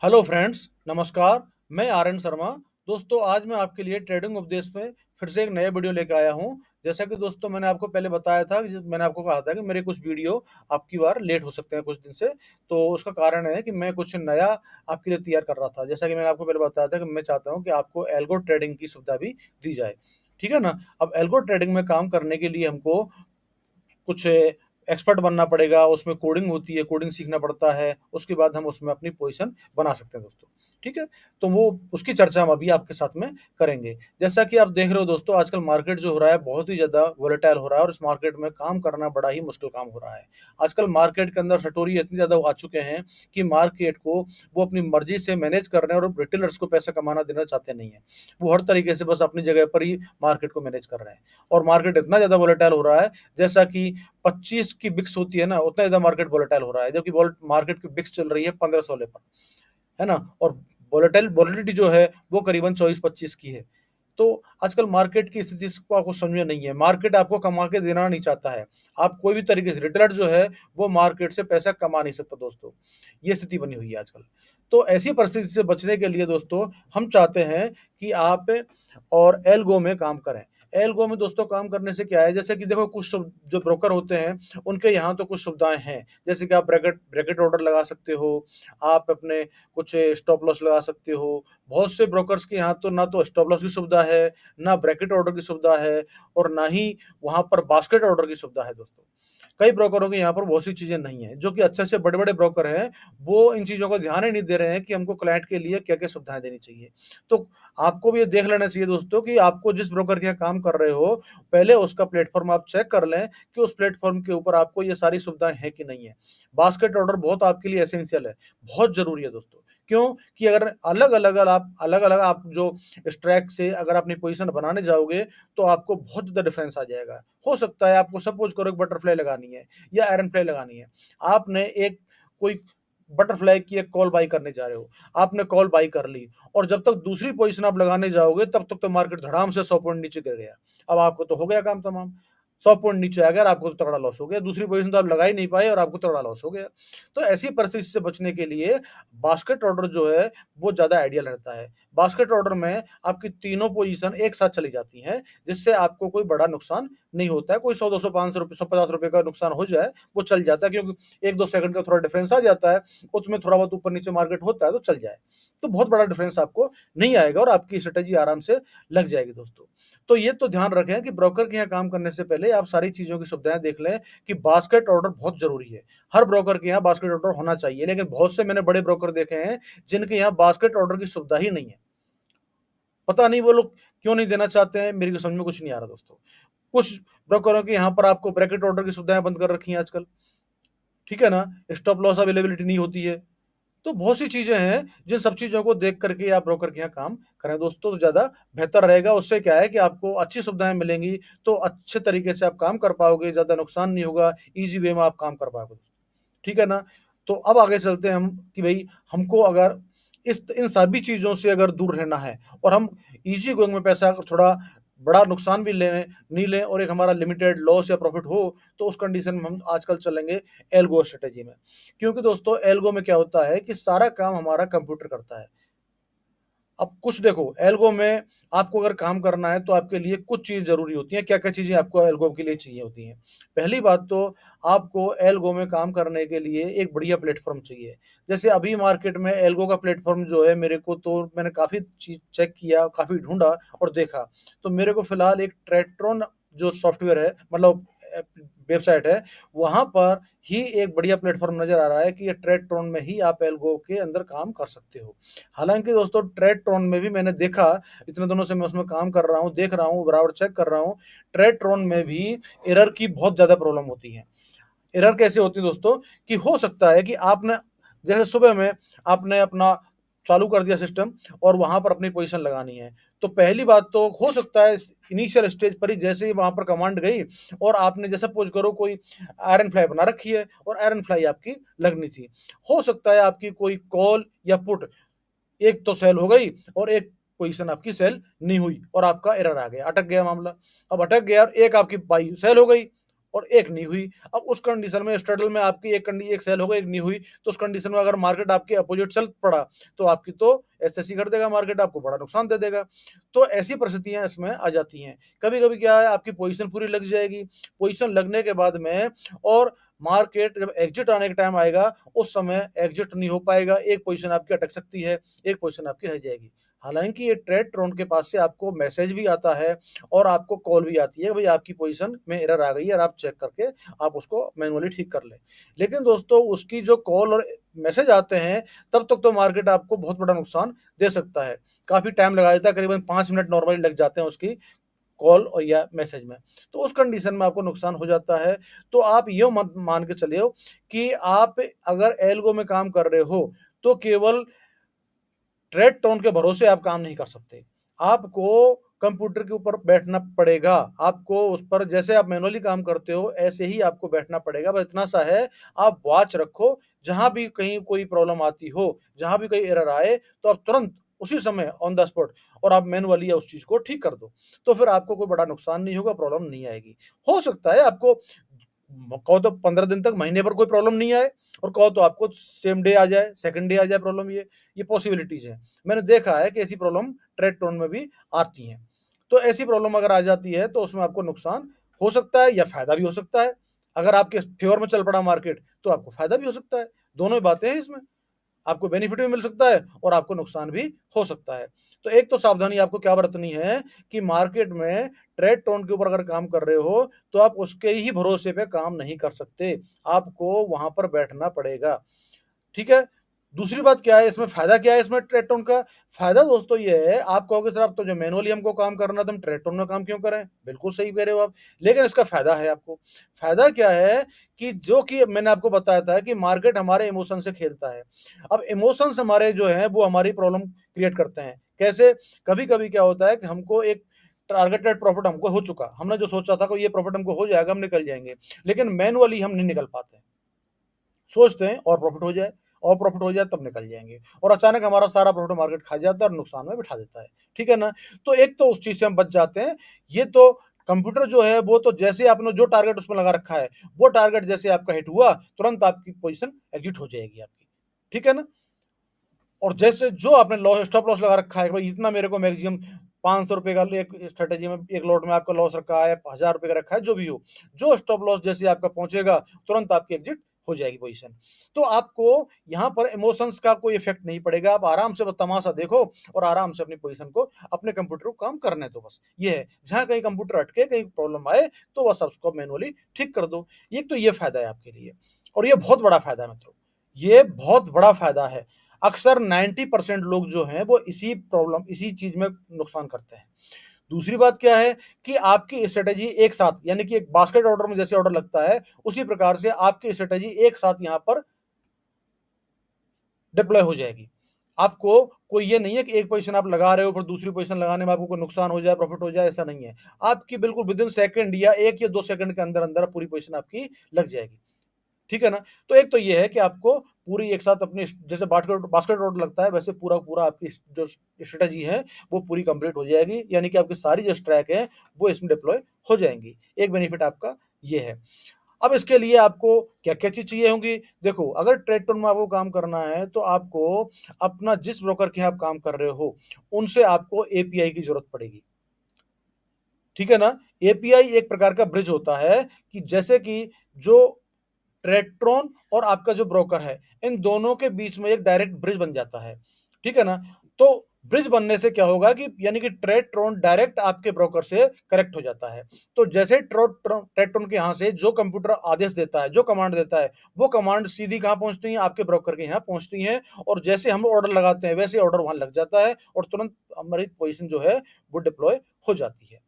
Hello friends, नमस्कार। मैं are N Sharma. दोस्तों, आज मैं आपके लिए ट्रेडिंग उपदेश में फिर से एक नया वीडियो लेकर आया हूं। जैसा कि दोस्तों मैंने आपको पहले बताया था कि मैंने आपको कहा था कि मेरे कुछ वीडियो आपकी बार लेट हो सकते हैं कुछ दिन से। तो उसका कारण है कि मैं कुछ नया आपके लिए तैयार कर रहा था। जैसा कि मैंने आपको पहले बताया था कि मैं चाहता हूं कि आपको एल्गो ट्रेडिंग की सुविधा भी दी जाए। ठीक है ना? अब एल्गो ट्रेडिंग में काम करने के लिए हमको कुछ एक्सपर्ट बनना पड़ेगा, उसमें कोडिंग होती है, कोडिंग सीखना पड़ता है, उसके बाद हम उसमें अपनी पोजीशन बना सकते हैं दोस्तों। ठीक है? तो वो उसकी चर्चा हम अभी आपके साथ में करेंगे। जैसा कि आप देख रहे हो दोस्तों, आजकल मार्केट जो हो रहा है बहुत ही ज़्यादा वोलेटाइल हो रहा है और इस मार्केट में काम करना बड़ा ही मुश्किल काम हो रहा है। आजकल मार्केट के अंदर सटोरी इतनी ज़्यादा आ चुके हैं कि मार्केट को वो अपनी मर्ज़ी से मैनेज कर रहे हैं और रिटेलर्स को पैसा कमाना देना चाहते नहीं हैं। वो हर तरीके से बस अपनी जगह पर ही मार्केट को मैनेज कर रहे हैं और मार्केट इतना ज़्यादा वोलेटाइल हो रहा है, जैसा कि 25 की बिक्स होती है ना, उतना ज़्यादा मार्केट वोलेटाइल हो रहा है, जबकि मार्केट की बिक्स चल रही है 15-16 पर, है ना? और वोलेटिलिटी जो है वो करीबन 24-25 की है। तो आजकल मार्केट की स्थिति को आपको समझ में नहीं है। मार्केट आपको कमा के देना नहीं चाहता है। आप कोई भी तरीके से रिटेलर जो है वो मार्केट से पैसा कमा नहीं सकता दोस्तों। ये स्थिति बनी हुई है आजकल। तो ऐसी परिस्थिति से बचने के लिए दोस्तों हम चाहते हैं कि आप और एल्गो में काम करें। एल्गो में दोस्तों काम करने से क्या है, जैसे कि देखो कुछ जो ब्रोकर होते हैं उनके यहाँ तो कुछ सुविधाएँ हैं। जैसे कि आप ब्रैकेट ब्रैकेट ऑर्डर लगा सकते हो, आप अपने कुछ स्टॉप लॉस लगा सकते हो। बहुत से ब्रोकर्स के यहाँ तो ना तो स्टॉप लॉस की सुविधा है, ना ब्रैकेट ऑर्डर की सुविधा है और ना ही वहाँ पर बास्केट ऑर्डर की सुविधा है दोस्तों। कई ब्रोकरों के यहाँ पर बहुत सी चीज़ें नहीं हैं, जो कि अच्छे-अच्छे बड़े-बड़े ब्रोकर हैं, वो इन चीज़ों का ध्यान ही नहीं दे रहे हैं कि हमको क्लाइंट के लिए क्या-क्या सुविधाएँ देनी चाहिए। तो आपको भी ये देख लेना चाहिए दोस्तों कि आपको जिस ब्रोकर के यहाँ काम कर रहे हो, पहले उसका प्लेटफ़ॉर्म आप चेक कर लें कि उस प्लेटफ़ॉर्म के ऊपर आपको ये सारी सुविधाएँ हैं कि नहीं है। बास्केट ऑर्डर बहुत आपके लिए एसेंशियल है, बहुत ज़रूरी है दोस्तों। क्यों? कि अगर अलग-अलग आप जो स्ट्राइक से अगर अपनी पोज़ीशन बनाने जाओगे, तो आपको बहुत ज़्यादा डिफरेंस आ जाएगा। हो सकता है आपको सपोज़ करो एक बटरफ्लाई लगानी है या आयरन फ्लाई लगानी है। आपने एक कोई बटरफ्लाई की एक कॉल बाय करने जा रहे हो, आपने कॉल बाय कर ली और जब तक दूसरी पोज़ीशन आप लगाने जाओगे तब तक तो मार्केट धड़ाम से 100 पॉइंट नीचे गिर गया। अब आपको तो हो गया काम तमाम। 100 पॉइंट नीचे आ गया और आपको तो तगड़ा लॉस हो गया। दूसरी पोज़ीशन तो आप लगा ही नहीं पाए और आपको तगड़ा लॉस हो गया। तो ऐसी परिस्थिति से बचने के लिए बास्केट ऑर्डर जो है वो ज़्यादा आइडियल रहता है। बास्केट ऑर्डर में आपकी तीनों पोज़ीशन एक साथ चली जाती हैं, जिससे आपको कोई बड़ा नुकसान नहीं होता है। कोई 100, 200, 500 रुपए, ₹150 का नुकसान हो जाए, वो चल जाता है क्योंकि 1-2 सेकंड का थोड़ा डिफरेंस आ जाता है, उसमें थोड़ा बहुत ऊपर-नीचे मार्केट होता है तो चल जाए। तो बहुत बड़ा डिफरेंस आपको नहीं आएगा और आपकी स्ट्रेटेजी आराम से लग जाएगी दोस्तों। तो ये तो ध्यान रखें कि ब्रोकर के यहाँ काम करने से पहले आप सारी चीज़ों की सुविधाएँ देख लें कि बास्केट ऑर्डर बहुत ज़रूरी है। हर ब्रोकर के यहाँ बास्केट ऑर्डर होना चाहिए, लेकिन बहुत से मैंने बड़े ब्रोकर देखे हैं, जिनके यहाँ बास्केट ऑर्डर की सुविधा ही नहीं है। पता नहीं वो लोग क्यों नहीं देना चाहते हैं, मेरी समझ में कुछ नहीं आ रहा दोस्तों। कुछ ब्रोकरों के यहाँ पर आपको ब्रैकेट ऑर्डर की सुविधाएँ बंद कर रखी हैं आजकल, ठीक है ना? स्टॉप लॉस अवेलेबिलिटी नहीं होती है। तो बहुत सी चीज़ें हैं, जिन सब चीज़ों को देख कर के आप ब्रोकर के यहाँ काम करें दोस्तों, तो ज़्यादा बेहतर रहेगा। उससे क्या है कि आपको अच्छी सुविधाएँ मिलेंगी, तो अच्छे तरीके से आप काम कर पाओगे, ज़्यादा नुकसान नहीं होगा, ईज़ी वे में आप काम कर पाओगे। ठीक है ना? तो अब आगे चलते हैं हम कि भई हमको अगर इस इन सभी चीज़ों से अगर दूर रहना है और हम ईज़ी गोइंग में पैसा थोड़ा बड़ा नुकसान भी लें नहीं लें और एक हमारा लिमिटेड लॉस या प्रॉफ़िट हो, तो उस कंडीशन में हम आजकल चलेंगे एल्गो स्ट्रैटेजी में। क्योंकि दोस्तों एल्गो में क्या होता है कि सारा काम हमारा कंप्यूटर करता है। अब कुछ देखो, एल्गो में आपको अगर काम करना है तो आपके लिए कुछ चीज़ ज़रूरी होती हैं। क्या-क्या चीज़ें आपको एल्गो के लिए चाहिए होती हैं? पहली बात तो आपको एल्गो में काम करने के लिए एक बढ़िया प्लेटफ़ॉर्म चाहिए। जैसे अभी मार्केट में एल्गो का प्लेटफ़ॉर्म जो है मेरे को तो मैंने काफ़ी चीज़ चेक किया, काफ़ी ढूँढा और देखा। तो मेरे को फ़िलहाल एक ट्रेट्रॉन जो सॉफ्टवेयर है मतलब एप वेबसाइट है, वहाँ पर ही एक बढ़िया प्लेटफ़ॉर्म नज़र आ रहा है कि ये ट्रेट्रॉन में ही आप एल्गो के अंदर काम कर सकते हो। हालाँकि दोस्तों ट्रेडट्रॉन में भी मैंने देखा, इतने दिनों से मैं उसमें काम कर रहा हूँ, देख रहा हूँ, बराबर चेक कर रहा हूँ, ट्रेडट्रॉन में भी एरर की बहुत ज़्यादा प्रॉब्लम होती है। एरर कैसे होती है दोस्तों कि हो सकता है कि आपने जैसे सुबह में आपने अपना चालू कर दिया सिस्टम और वहाँ पर अपनी पोज़ीशन लगानी है। तो पहली बात तो हो सकता है इनिशियल स्टेज पर ही जैसे ही वहाँ पर कमांड गई और आपने जैसे सपोज़ करो कोई आयरन फ्लाई बना रखी है और आयरन फ्लाई आपकी लगनी थी। हो सकता है आपकी कोई कॉल या पुट एक तो सेल हो गई और एक पोजीशन आपकी सेल नहीं हुई और आपका एरर आ गया, अटक गया मामला। अब अटक गया और एक आपकी बाई सेल हो गई और एक नहीं हुई। अब उस कंडीशन में स्ट्रगल में आपकी एक सेल हो गई, एक नहीं हुई, तो उस कंडीशन में अगर मार्केट आपके अपोजिट चल पड़ा तो आपकी तो एसएससी कर देगा, मार्केट आपको बड़ा नुकसान दे देगा। तो ऐसी परिस्थितियां इसमें आ जाती हैं। कभी कभी क्या है, आपकी पोजीशन पूरी लग जाएगी, पोजीशन लगने के बाद में और मार्केट जब एग्जिट आने का टाइम आएगा उस समय एग्जिट नहीं हो पाएगा, एक पोजीशन आपकी अटक सकती है, एक पोजीशन आपकी रह जाएगी। हालांकि ये ट्रेड ट्रोन के पास से आपको मैसेज भी आता है और आपको कॉल भी आती है, भाई आपकी पोजीशन में एरर आ गई है और आप चेक करके आप उसको मैनुअली ठीक कर लें। लेकिन दोस्तों उसकी जो कॉल और मैसेज आते हैं तब तक तो मार्केट आपको बहुत बड़ा नुकसान दे सकता है। काफी टाइम लगा देता है, करीबन 5 मिनट नॉर्मली लग जाते हैं उसकी कॉल और या मैसेज में। तो उस कंडीशन में आपको नुकसान हो जाता है। तो आप ये मत मान के चलिए कि आप अगर एल्गो में काम कर रहे हो तो केवल ट्रेड टोन के भरोसे आप काम नहीं कर सकते। आपको कंप्यूटर के ऊपर बैठना पड़ेगा। आपको उस पर जैसे आप मैनुअली काम करते हो ऐसे ही आपको बैठना पड़ेगा। बस इतना सा है, आप वॉच रखो, जहाँ भी कहीं कोई प्रॉब्लम आती हो, जहाँ भी कोई एरर आए तो आप तुरंत उसी समय ऑन द स्पॉट और आप मैनुअली उस चीज़ को ठीक कर दो। तो फिर आपको कोई बड़ा नुकसान नहीं होगा, प्रॉब्लम नहीं आएगी। हो सकता है आपको कहो तो 15 दिन तक, महीने भर कोई प्रॉब्लम नहीं आए और कहो तो आपको सेम डे आ जाए, सेकंड डे आ जाए प्रॉब्लम। ये पॉसिबिलिटीज है। मैंने देखा है कि ऐसी प्रॉब्लम ट्रेड टोन में भी आती हैं। तो ऐसी प्रॉब्लम अगर आ जाती है तो उसमें आपको नुकसान हो सकता है या फायदा भी हो सकता है। अगर आपके फेवर में चल पड़ा मार्केट तो आपको फायदा भी हो सकता है। दोनों ही बातें हैं इसमें, आपको बेनिफिट भी मिल सकता है और आपको नुकसान भी हो सकता है। तो एक तो सावधानी आपको क्या बरतनी है कि मार्केट में ट्रेड टोन के ऊपर अगर काम कर रहे हो तो आप उसके ही भरोसे पे काम नहीं कर सकते, आपको वहां पर बैठना पड़ेगा। ठीक है। दूसरी बात क्या है इसमें, फायदा क्या है इसमें ट्रेड टोन का? फायदा दोस्तों ये है, आप कहोगे सर अब तो जो मैनुअली हमको काम करना तो हम ट्रेड टोन में काम क्यों करें? बिल्कुल सही कह रहे हो आप, लेकिन इसका फायदा है आपको। फायदा क्या है कि जो कि मैंने आपको बताया था कि मार्केट हमारे इमोशन से खेलता है। अब इमोशंस हमारे जो है वो हमारी प्रॉब्लम क्रिएट करते हैं। कैसे? कभी कभी क्या होता है कि हमको एक टारगेटेड प्रॉफिट हमको हो चुका, हमने जो सोचा था कि ये प्रॉफिट हमको हो जाएगा, हम निकल जाएंगे, लेकिन मैनुअली हम नहीं निकल पाते। सोचते हैं और प्रॉफिट हो जाए, और प्रॉफिट हो जाए तब निकल जाएंगे, और अचानक हमारा सारा प्रॉफिट मार्केट खा जाता है और नुकसान में बिठा देता है। ठीक है ना? तो एक तो उस चीज से हम बच जाते हैं। ये तो कंप्यूटर जो है वो तो जैसे आपने जो टारगेट उसमें लगा रखा है, वो टारगेट जैसे आपका हिट हुआ तुरंत आपकी पोजीशन एग्जिट हो जाएगी आपकी। ठीक है ना? और जैसे जो आपने लॉस स्टॉप लॉस लगा रखा है, भाई इतना मेरे को मैक्सिमम 500 रुपए का एक स्ट्रेटेजी में एक लॉट में आपका लॉस रखा है, 1000 रुपए का रखा है, जो भी हो, जो स्टॉप लॉस जैसे आपका पहुंचेगा तुरंत आपकी एग्जिट हो जाएगी पोजीशन। तो आपको यहाँ पर इमोशंस का कोई इफेक्ट नहीं पड़ेगा, आप आराम से बस तमाशा देखो और आराम से अपनी पोजीशन को, अपने कंप्यूटर को काम करने दो। बस ये है, जहां कहीं कंप्यूटर अटके, कहीं प्रॉब्लम आए तो बस आप उसको मैनुअली ठीक कर दो। एक तो ये फायदा है आपके लिए, और ये बहुत बड़ा फायदा है मित्रों, ये बहुत बड़ा फायदा है। अक्सर 90% लोग जो हैं वो इसी प्रॉब्लम, इसी चीज में नुकसान करते हैं। दूसरी बात क्या है कि आपकी स्ट्रेटेजी एक साथ, यानी कि एक बास्केट ऑर्डर में जैसे ऑर्डर लगता है उसी प्रकार से आपकी स्ट्रेटेजी एक साथ यहां पर डिप्लॉय हो जाएगी। आपको कोई ये नहीं है कि एक पोजीशन आप लगा रहे हो फिर दूसरी पोजीशन लगाने में आपको कोई नुकसान हो जाए, प्रॉफिट हो जाए, ऐसा नहीं है। आपकी बिल्कुल विद इन सेकंड या 1 या 2 सेकंड के अंदर अंदर पूरी पोजीशन आपकी लग जाएगी। ठीक है ना? तो एक तो ये है कि आपको पूरी एक साथ अपनी, जैसे बास्केट बास्केट रोड लगता है वैसे पूरा पूरा आपकी जो स्ट्रेटजी है वो पूरी कंप्लीट हो जाएगी, यानी कि आपकी सारी जो स्ट्रैक है वो इसमें डिप्लॉय हो जाएंगी। एक बेनिफिट आपका ये है। अब इसके लिए आपको क्या क्या चीज चाहिए होंगी? देखो, अगर ट्रेड टोन में आपको काम करना है तो आपको अपना जिस ब्रोकर के यहाँ आप काम कर रहे हो उनसे आपको एपीआई की जरूरत पड़ेगी। ठीक है ना? एपीआई एक प्रकार का ब्रिज होता है कि जैसे कि जो ट्रेट्रॉन और आपका जो ब्रोकर है इन दोनों के बीच में एक डायरेक्ट ब्रिज बन जाता है। ठीक है ना? तो ब्रिज बनने से क्या होगा कि यानी कि ट्रेट्रॉन डायरेक्ट आपके ब्रोकर से कनेक्ट हो जाता है। तो जैसे ट्रेट्रॉन के यहां से जो कंप्यूटर आदेश देता है, जो कमांड देता है, वो कमांड सीधी कहां पहुंचती है? आपके ब्रोकर के यहाँ पहुंचती है, और जैसे हम ऑर्डर लगाते हैं वैसे ऑर्डर वहां लग जाता है और तुरंत हमारी पोजीशन जो है वो डिप्लॉय हो जाती है।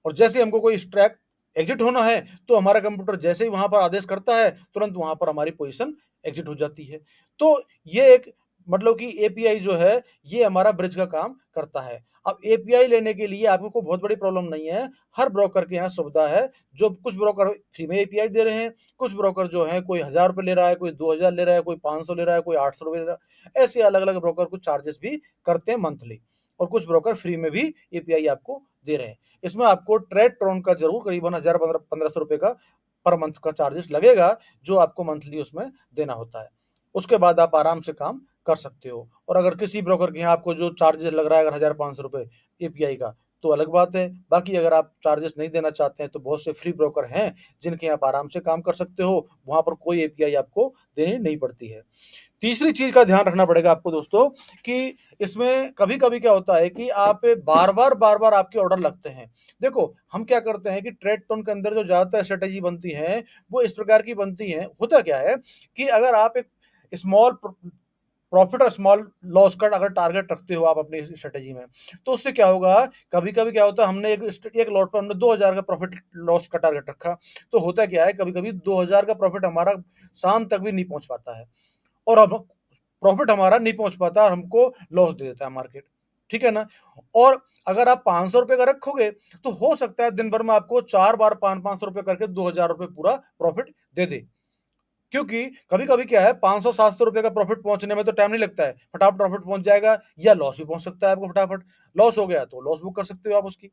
और जैसे हमको कोई स्ट्रैक एग्जिट होना है तो हमारा कंप्यूटर जैसे ही वहां पर आदेश करता है तुरंत वहां पर हमारी पोजीशन एग्जिट हो जाती है। तो ये एक, मतलब कि एपीआई जो है ये हमारा ब्रिज का काम करता है। अब एपीआई लेने के लिए आपको कोई बहुत बड़ी प्रॉब्लम नहीं है। हर ब्रोकर के यहाँ सुविधा है। जो कुछ ब्रोकर फ्री में एपीआई दे रहे हैं, कुछ ब्रोकर जो है कोई 1000 रुपये ले रहा है, कोई 2000 ले रहा है, कोई 500 ले रहा है, कोई 800 ले रहा है। ऐसे अलग अलग ब्रोकर कुछ चार्जेस भी करते हैं मंथली। और कुछ ब्रोकर फ्री में भी एपीआई आपको दे रहे हैं। इसमें आपको ट्रेडट्रॉन का जरूर करीबन 1000-1500 रुपए का पर मंथ का चार्जेस लगेगा, जो आपको मंथली उसमें देना होता है। उसके बाद आप आराम से काम कर सकते हो। और अगर किसी ब्रोकर के यहाँ आपको जो चार्जेस लग रहा है अगर 1500 रुपए एपीआई का, तो अलग बात है। बाकी अगर आप चार्जेस नहीं देना चाहते हैं तो बहुत से फ्री ब्रोकर हैं जिनके आप आराम से काम कर सकते हो, वहां पर कोई एपीआई आपको देनी नहीं पड़ती है। तीसरी चीज का ध्यान रखना पड़ेगा आपको दोस्तों कि इसमें कभी कभी क्या होता है कि आप बार बार आपके ऑर्डर लगते हैं। देखो हम क्या करते हैं कि ट्रेड टोन के अंदर जो ज्यादातर स्ट्रेटेजी बनती है वो इस प्रकार की बनती है। होता क्या है कि अगर आप एक स्मॉल प्रॉफिट और स्मॉल लॉस का अगर टारगेट रखते हो आप अपनी स्ट्रेटेजी में, तो उससे क्या होगा, कभी कभी क्या होता है हमने एक लॉट पर हमने 2000 का प्रॉफिट लॉस का टारगेट रखा, तो होता क्या है कभी कभी 2000 का प्रॉफिट हमारा शाम तक भी नहीं पहुंच पाता है, और अब प्रॉफिट हमारा नहीं पहुंच पाता और हमको लॉस दे देता है मार्केट। ठीक है ना। और अगर आप 500 रुपए का रखोगे तो हो सकता है दिन भर में आपको 4 बार 500 रुपए करके 2000 रुपए पूरा प्रॉफिट दे दे। क्योंकि कभी कभी क्या है 500-700 रुपए का प्रॉफिट पहुंचने में तो टाइम नहीं लगता है, फटाफट प्रॉफिट पहुंच जाएगा, या लॉस भी पहुंच सकता है आपको फटाफट। लॉस हो गया तो लॉस बुक कर सकते हो आप उसकी।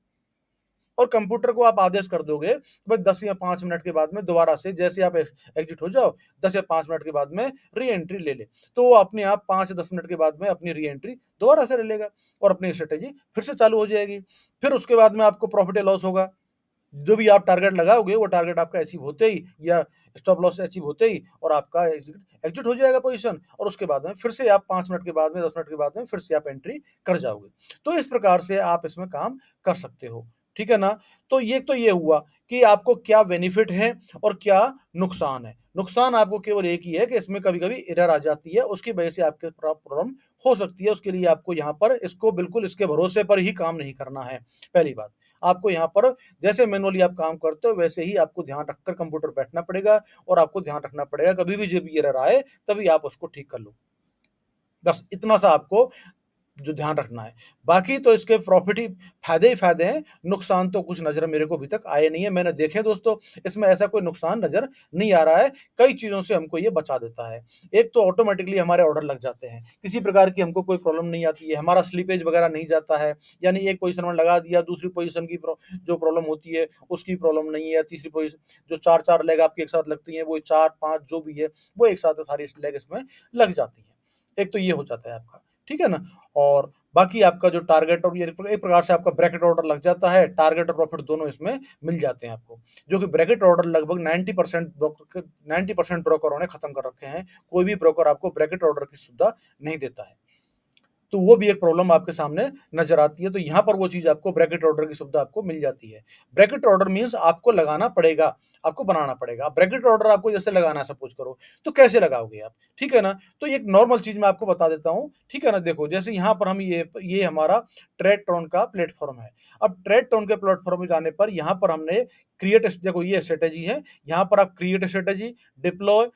और कंप्यूटर को आप आदेश कर दोगे भाई 10 या 5 मिनट के बाद में दोबारा से जैसे आप एग्जिट हो जाओ, 10 या 5 मिनट के बाद में री एंट्री ले ले, तो वो अपने आप 5 या 10 मिनट के बाद में अपनी री एंट्री दोबारा से ले लेगा और अपनी स्ट्रेटेजी फिर से चालू हो जाएगी। फिर उसके बाद में आपको प्रॉफिट या लॉस होगा, जो भी आप टारगेट लगाओगे वो टारगेट आपका अचीव होते ही या स्टॉप लॉस अचीव होते ही और आपका एग्जिट हो जाएगा पोजीशन, और उसके बाद में फिर से आप 5 मिनट के बाद में 10 मिनट के बाद में फिर से आप एंट्री कर जाओगे। तो इस प्रकार से आप इसमें काम कर सकते हो। ठीक है ना। तो ये हुआ कि आपको क्या बेनिफिट है और क्या नुकसान है। नुकसान आपको केवल एक ही है कि इसमें कभी कभी एरर आ जाती है, उसकी वजह से आपके प्रॉब्लम हो सकती है। उसके लिए आपको यहाँ पर इसको बिल्कुल इसके भरोसे पर ही काम नहीं करना है। पहली बात, आपको यहाँ पर जैसे मैनुअली आप काम करते हो वैसे ही आपको ध्यान रखकर कंप्यूटर बैठना पड़ेगा, और आपको ध्यान रखना पड़ेगा कभी भी जब एरर आए तभी आप उसको ठीक कर लो। बस इतना सा आपको जो ध्यान रखना है। बाकी तो इसके प्रॉफिट ही फायदे हैं, नुकसान तो कुछ नजर मेरे को अभी तक आए नहीं है। मैंने देखे दोस्तों, इसमें ऐसा कोई नुकसान नजर नहीं आ रहा है। कई चीजों से हमको ये बचा देता है। एक तो ऑटोमेटिकली हमारे ऑर्डर लग जाते हैं, किसी प्रकार की हमको कोई प्रॉब्लम नहीं आती है, हमारा स्लीपेज वगैरह नहीं जाता है। यानी एक पोजीशन में लगा दिया, दूसरी पोजीशन की जो प्रॉब्लम होती है उसकी प्रॉब्लम नहीं है। तीसरी पोजीशन जो चार चार लेग आपकी एक साथ लगती है, वो 4-5 जो भी है वो एक साथ सारी लेग इसमें लग जाती है। एक तो ये हो जाता है आपका। ठीक है ना। और बाकी आपका जो टारगेट और ये एक प्रकार से आपका ब्रैकेट ऑर्डर लग जाता है, टारगेट और प्रॉफिट दोनों इसमें मिल जाते हैं आपको। जो कि ब्रैकेट ऑर्डर लगभग 90% ब्रोकरों ने खत्म कर रखे हैं। कोई भी ब्रोकर आपको ब्रैकेट ऑर्डर की सुविधा नहीं देता है, तो वो भी एक प्रॉब्लम आपके सामने नजर आती है। तो यहाँ पर वो चीज आपको ब्रैकेट ऑर्डर की सुविधा आपको मिल जाती है। ब्रैकेट ऑर्डर मींस आपको लगाना पड़ेगा, आपको बनाना पड़ेगा। ब्रैकेट ऑर्डर आपको जैसे लगाना है सपोज करो, तो कैसे लगाओगे आप। ठीक है ना। तो एक नॉर्मल चीज मैं आपको बता देता हूँ। ठीक है ना। देखो जैसे यहाँ पर हम ये हमारा ट्रेडट्रॉन का प्लेटफॉर्म है। अब ट्रेडट्रॉन के प्लेटफॉर्म में जाने पर यहाँ पर हमने क्रिएट, देखो ये स्ट्रेटेजी है, यहाँ पर आप क्रिएट स्ट्रेटेजी, डिप्लॉय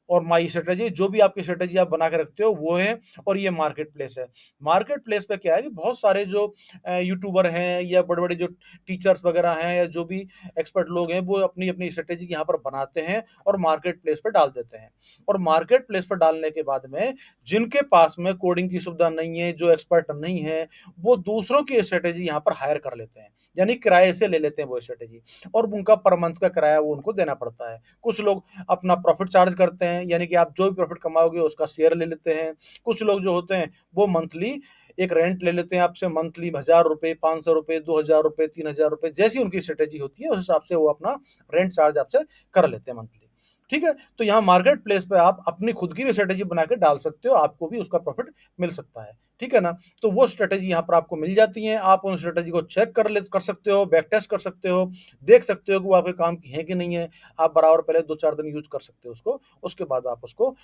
और माई स्ट्रेटेजी, जो भी आपकी स्ट्रेटेजी आप बना के रखते हो वो है। और ये मार्केट प्लेस है। मार्केट प्लेस पे क्या है कि बहुत सारे जो यूट्यूबर हैं या बड़े बड़े जो टीचर्स वगैरह हैं या जो भी एक्सपर्ट लोग हैं, वो अपनी अपनी स्ट्रेटेजी यहाँ पर बनाते हैं और मार्केट प्लेस पर डाल देते हैं। और मार्केट प्लेस पर डालने के बाद में जिनके पास में कोडिंग की सुविधा नहीं है, जो एक्सपर्ट नहीं है, वो दूसरों की स्ट्रेटेजी यहाँ पर हायर कर लेते हैं, यानी किराए से ले लेते हैं वो स्ट्रेटेजी, और उनका पर मंथ का किराया वो उनको देना पड़ता है। कुछ लोग अपना प्रॉफिट चार्ज करते हैं, यानी कि आप जो भी प्रॉफिट कमाओगे उसका शेयर ले लेते हैं। कुछ लोग जो होते हैं वो मंथली एक रेंट ले लेते हैं आपसे, मंथली 1000 रुपए, 500 रुपए, 2000 रुपए, 3000 रुपए, जैसी उनकी स्ट्रेटेजी होती है उस हिसाब से वो अपना रेंट चार्ज आपसे कर लेते हैं मंथली। ठीक है। तो यहाँ मार्केट प्लेस पे आप अपनी खुद की भी स्ट्रेटेजी बना के डाल सकते हो, आपको भी उसका प्रॉफिट मिल सकता है। ठीक है ना। तो वो स्ट्रेटेजी यहाँ पर आपको मिल जाती है, आप उन स्ट्रेटेजी को चेक कर सकते हो, बैक टेस्ट कर सकते हो, देख सकते हो कि वो आपके काम की है कि नहीं है। आप बराबर पहले 2-4 दिन यूज कर सकते हो उसको, उसके बाद आप उसको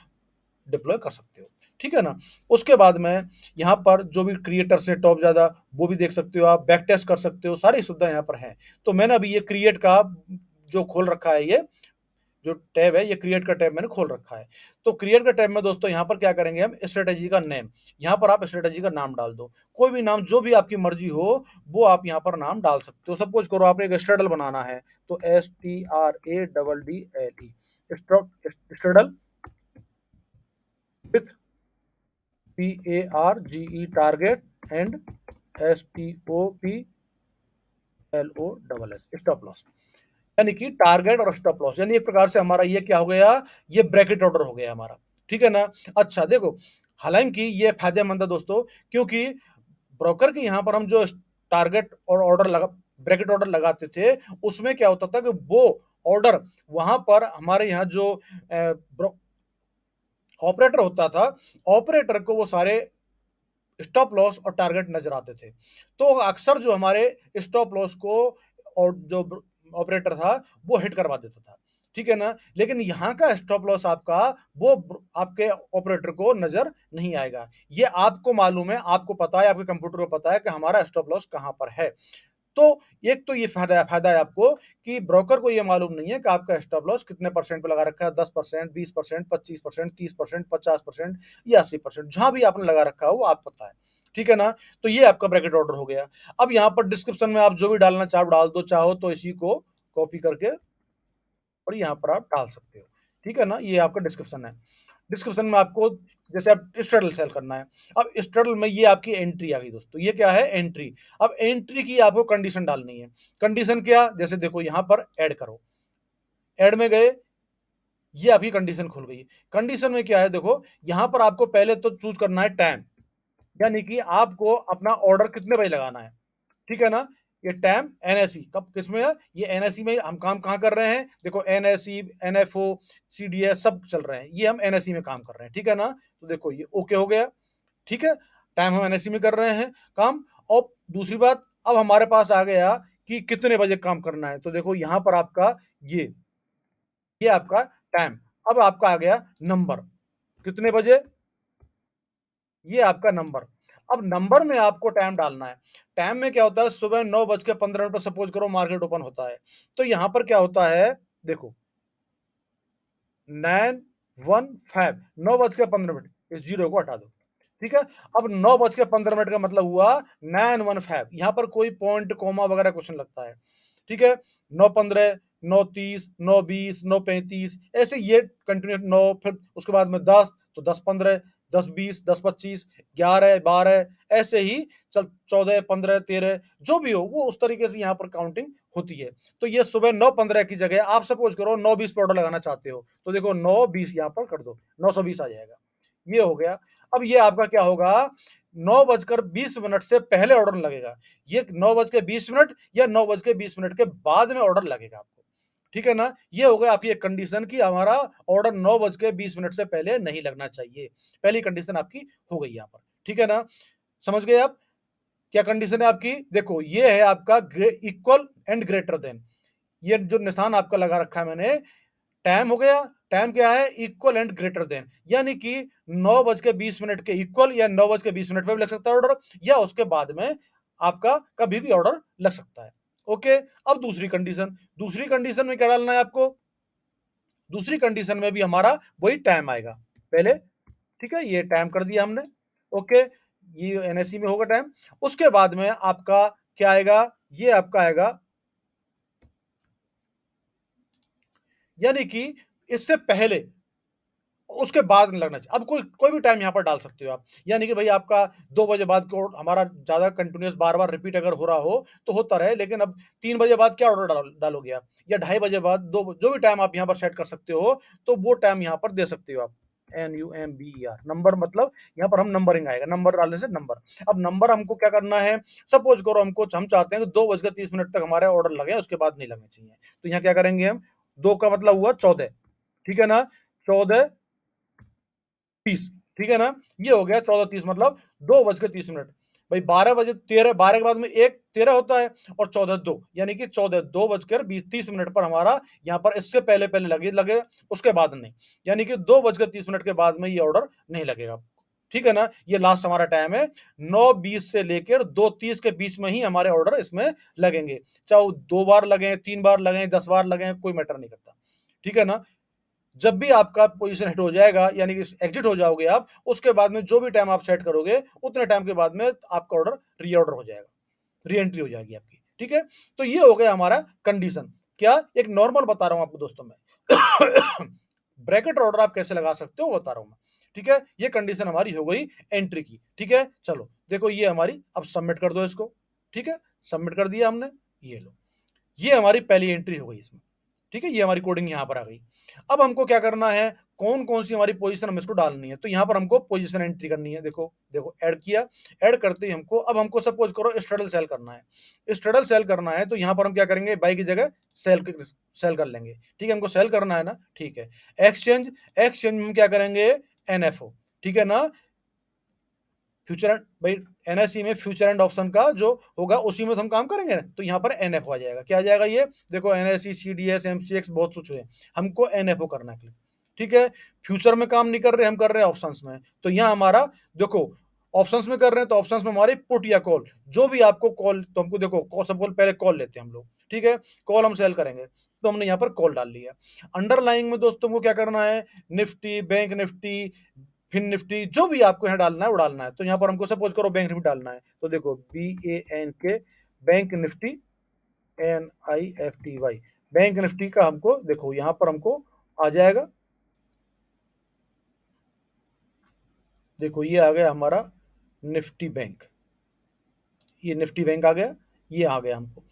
डिप्लॉय कर सकते हो। ठीक है ना। उसके बाद में यहाँ पर जो भी क्रिएटर्स है टॉप ज्यादा, वो भी देख सकते हो, आप बैक टेस्ट कर सकते हो, सारी सुविधा यहाँ पर है। तो मैंने अभी ये क्रिएट का जो खोल रखा है, ये जो टैब है, ये क्रिएट का टैब मैंने खोल रखा है। तो क्रिएट का टैब में दोस्तों यहाँ पर क्या करेंगे हम, स्ट्रेटेजी का नेम, यहाँ पर आप स्ट्रेटेजी का नाम डाल दो, कोई भी नाम जो भी आपकी मर्जी हो वो आप यहाँ पर नाम डाल सकते हो। सपोज करो आपने एक स्ट्रेडल बनाना है, तो STRADDLE, straddle with TARGE, target and STOPLOSS, stop loss, यानी कि टारगेट और स्टॉप लॉस, यानी एक प्रकार से हमारा ये क्या हो गया, ये ब्रैकेट ऑर्डर हो गया हमारा, ठीक है ना। अच्छा देखो, हालांकि ये फायदेमंद है दोस्तों, क्योंकि ब्रोकर के यहाँ पर हम जो टारगेट और ऑर्डर लगा, ब्रैकेट ऑर्डर लगाते थे, उसमें क्या होता था कि वो ऑर्डर वहां पर हमारे यहाँ जो ऑपरेटर होता था, ऑपरेटर को वो सारे स्टॉप लॉस और टारगेट नजर आते थे। तो अक्सर जो हमारे स्टॉप लॉस को और जो ऑपरेटर था वो हिट करवा देता था, ठीक है ना। लेकिन यहाँ का स्टॉप लॉस आपका वो आपके ऑपरेटर को नजर नहीं आएगा, ये आपको मालूम है, आपको पता है, आपके कंप्यूटर को पता है कि हमारा स्टॉप लॉस कहाँ पर है। तो एक तो ये फायदा है आपको कि ब्रोकर को ये मालूम नहीं है कि आपका स्टॉप लॉस कितने परसेंट पे लगा रखा है, 10%, 20%, 25%, 30%, 50% या 80%, जहां भी आपने लगा रखा है वो आप पता है, ठीक है ना। तो ये आपका ब्रैकेट ऑर्डर हो गया। अब यहाँ पर डिस्क्रिप्शन में आप जो भी डालना चाहो डाल दो, चाहो तो इसी को कॉपी करके और यहाँ पर आप डाल सकते हो, ठीक है ना। ये आपका डिस्क्रिप्शन है। डिस्क्रिप्शन में आपको जैसे आप स्ट्रगल सेल करना है, अब स्ट्रगल में ये आपकी एंट्री आ गई दोस्तों, ये क्या है, एंट्री। अब एंट्री की आपको कंडीशन डालनी है। कंडीशन क्या, जैसे देखो यहाँ पर ऐड करो, ऐड में गए, ये आपकी कंडीशन खुल गई। कंडीशन में क्या है, देखो यहाँ पर आपको पहले तो चूज करना है टाइम, यानी कि आपको अपना ऑर्डर कितने बजे लगाना है, ठीक है ना। ये टाइम एनएसई कब किसमें है, ये एनएसई में हम काम कहाँ कर रहे हैं, देखो एनएसई, एनएफओ, सीडीएस सब चल रहे हैं, ये हम एनएसई में काम कर रहे हैं, ठीक है ना। तो देखो ये ओके हो गया, ठीक है, टाइम हम एनएससी में कर रहे हैं काम। और दूसरी बात, अब हमारे पास आ गया कि कितने बजे काम करना है, तो देखो यहां पर आपका ये आपका टाइम। अब आपका आ गया नंबर, कितने बजे, ये आपका नंबर। अब नंबर में आपको टाइम डालना है। टाइम में क्या होता है, सुबह 9:15 पर सपोज करो मार्केट ओपन होता है, तो यहां पर क्या होता है, देखो 9:15, 9:15, इस जीरो को हटा दो, ठीक है। अब 9:15 का मतलब हुआ 9:15, यहां पर कोई पॉइंट कोमा वगैरह कुछ नहीं लगता है, ठीक है। 9:15, 9:30, 9:20, 9:35, ऐसे ये कंटिन्यू, 9 फिर उसके बाद में 10, तो 10:15, 10:20, 10:25, 11, 12, ऐसे ही चल, 14, 15, 13, जो भी हो वो उस तरीके से यहाँ पर काउंटिंग होती है। तो ये सुबह 9:15 की जगह आप सपोज करो 9:20 पे ऑर्डर लगाना चाहते हो, तो देखो 9:20 यहाँ पर कर दो, 920 आ जाएगा, ये हो गया। अब ये आपका क्या होगा, 9:20 से पहले ऑर्डर लगेगा, ये 9:20 या 9:20 के बाद में ऑर्डर लगेगा आपको, ठीक है ना। ये हो गया आपकी एक कंडीशन कि हमारा ऑर्डर 9:20 से पहले नहीं लगना चाहिए, पहली कंडीशन आपकी हो गई यहाँ पर, ठीक है ना। समझ गए आप, क्या कंडीशन है आपकी, देखो ये है आपका इक्वल एंड ग्रेटर देन, ये जो निशान आपका लगा रखा है मैंने, टाइम हो गया, टाइम क्या है, इक्वल एंड ग्रेटर देन, यानी कि 9:20 के इक्वल या 9:20 पे भी लग सकता है ऑर्डर, या उसके बाद में आपका कभी भी ऑर्डर लग सकता है, ओके। अब दूसरी कंडीशन में क्या डालना है आपको, दूसरी कंडीशन में भी हमारा वही टाइम आएगा पहले, ठीक है, ये टाइम कर दिया हमने, ओके, ये एनएससी में होगा टाइम। उसके बाद में आपका क्या आएगा, ये आपका आएगा, यानी कि इससे पहले उसके बाद में लगना चाहिए। अब कोई कोई भी टाइम यहाँ पर डाल सकते हो आप, यानी कि भाई आपका 2 बजे बाद को हमारा ज्यादा कंटिन्यूस बार बार रिपीट अगर हो रहा हो तो होता रहे, लेकिन अब 3 बजे बाद क्या ऑर्डर डालोगे आप, या 2:30 बाद, दो जो भी टाइम आप यहाँ पर सेट कर सकते हो, तो वो टाइम यहाँ पर दे सकते हो आप। NUMBER नंबर, मतलब यहाँ पर हम नंबरिंग आएगा, नंबर डालने से नंबर। अब नंबर हमको क्या करना है, सपोज करो हम चाहते हैं कि 2:30 तक हमारे ऑर्डर लगे, उसके बाद नहीं लगने चाहिए, तो यहाँ क्या करेंगे हम, 2 का मतलब हुआ 14, ठीक है ना, 14:30, ठीक है ना, ये हो गया 14:30, मतलब 2:30। भाई 12:13, 12 के बाद में एक 13 होता है, और 14:02, यानी कि 2:30 पर हमारा यहाँ पर इससे पहले पहले लगे, उसके बाद नहीं, यानी कि 2:30 के बाद में ये ऑर्डर नहीं लगेगा, ठीक है ना। ये लास्ट हमारा टाइम है, 9:20 से लेकर 2:30 के बीच में ही हमारे ऑर्डर इसमें लगेंगे, चाहे 2 बार लगे, 3 बार लगे, 10 बार लगे, कोई मैटर नहीं करता, ठीक है ना। जब भी आपका पोजीशन हिट हो जाएगा, यानी कि एग्जिट हो जाओगे आप, उसके बाद में जो भी टाइम आप सेट करोगे, उतने टाइम के बाद में आपका ऑर्डर रीऑर्डर हो जाएगा, री एंट्री हो जाएगी आपकी, ठीक है। तो ये हो गया हमारा कंडीशन, क्या एक नॉर्मल बता रहा हूं आपको दोस्तों मैं ब्रैकेट ऑर्डर आप कैसे लगा सकते हो बता रहा हूं मैं, ठीक है, ये कंडीशन हमारी हो गई एंट्री की। ठीक है, चलो देखो ये हमारी, अब सबमिट कर दो इसको। ठीक है, सबमिट कर दिया हमने, ये लो, ये हमारी पहली एंट्री हो गई इसमें। ठीक है, ये हमारी कोडिंग यहाँ पर आ गई। अब हमको क्या करना है, कौन कौन सी हमारी पोजीशन हम इसको डालनी है, तो यहाँ पर हमको पोजीशन एंट्री करनी है। देखो देखो ऐड किया, ऐड करते ही हमको, अब हमको सपोज करो स्ट्रडल सेल करना है, स्ट्रडल सेल करना है, तो यहाँ पर हम क्या करेंगे, बाई की जगह सेल कर लेंगे। ठीक है, हमको सेल करना है ना, ठीक है। एक्सचेंज, एक्सचेंज में हम क्या करेंगे, एनएफओ, ठीक है ना, फ्यूचर एंड, भाई एनएससी में फ्यूचर एंड ऑप्शन का जो होगा उसी में तो हम काम करेंगे ना, तो यहाँ पर एनएफ आ जाएगा। क्या आ जाएगा, ये देखो एनएससी, सीडीएस, एमसीएक्स बहुत कुछ है, हमको एनएफओ करना है क्लिक। ठीक है, फ्यूचर में काम नहीं कर रहे, हम कर रहे हैं ऑप्शंस में, तो यहाँ हमारा देखो ऑप्शंस में कर रहे हैं, तो ऑप्शंस में हमारी पुट या कॉल, जो भी आपको कॉल, तो हमको देखो सब पहले कॉल लेते हैं हम लोग। ठीक है, कॉल हम सेल करेंगे, तो हमने यहाँ पर कॉल डाल लिया। अंडरलाइंग में दोस्तों को क्या करना है, Nifty, bank Nifty, fin Nifty, जो भी आपको यहाँ डालना है वो डालना है। तो यहाँ पर हमको सपोज करो बैंक निफ्टी डालना है, तो देखो BANK, bank Nifty, NIFTY, bank Nifty का हमको देखो यहाँ पर हमको आ जाएगा। देखो ये आ गया हमारा निफ्टी बैंक, ये निफ्टी बैंक आ गया, ये आ गया हमको।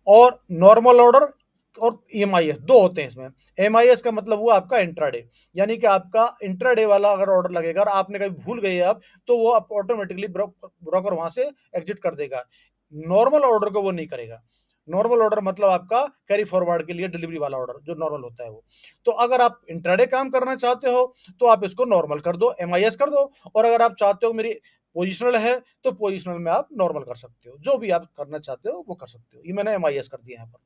और नॉर्मल ऑर्डर और एमआईएस दो होते हैं इसमें। एमआईएस का मतलब हुआ आपका इंट्राडे, यानी कि आपका इंट्राडे वाला अगर ऑर्डर लगेगा और आपने कभी भूल गए आप, तो वो आप ऑटोमेटिकली ब्रोकर वहां से एग्जिट कर देगा। नॉर्मल ऑर्डर को वो नहीं करेगा। नॉर्मल ऑर्डर मतलब आपका कैरी फॉरवर्ड के लिए डिलीवरी वाला ऑर्डर जो नॉर्मल होता है वो। तो अगर आप इंट्राडे काम करना चाहते हो तो आप इसको नॉर्मल कर दो, एमआईएस कर दो, और अगर आप चाहते हो मेरी पोजिशनल है तो पोजिशनल में आप नॉर्मल कर सकते हो, जो भी आप करना चाहते हो वो कर सकते हो। ये मैंने एमआईएस कर दिया यहाँ पर।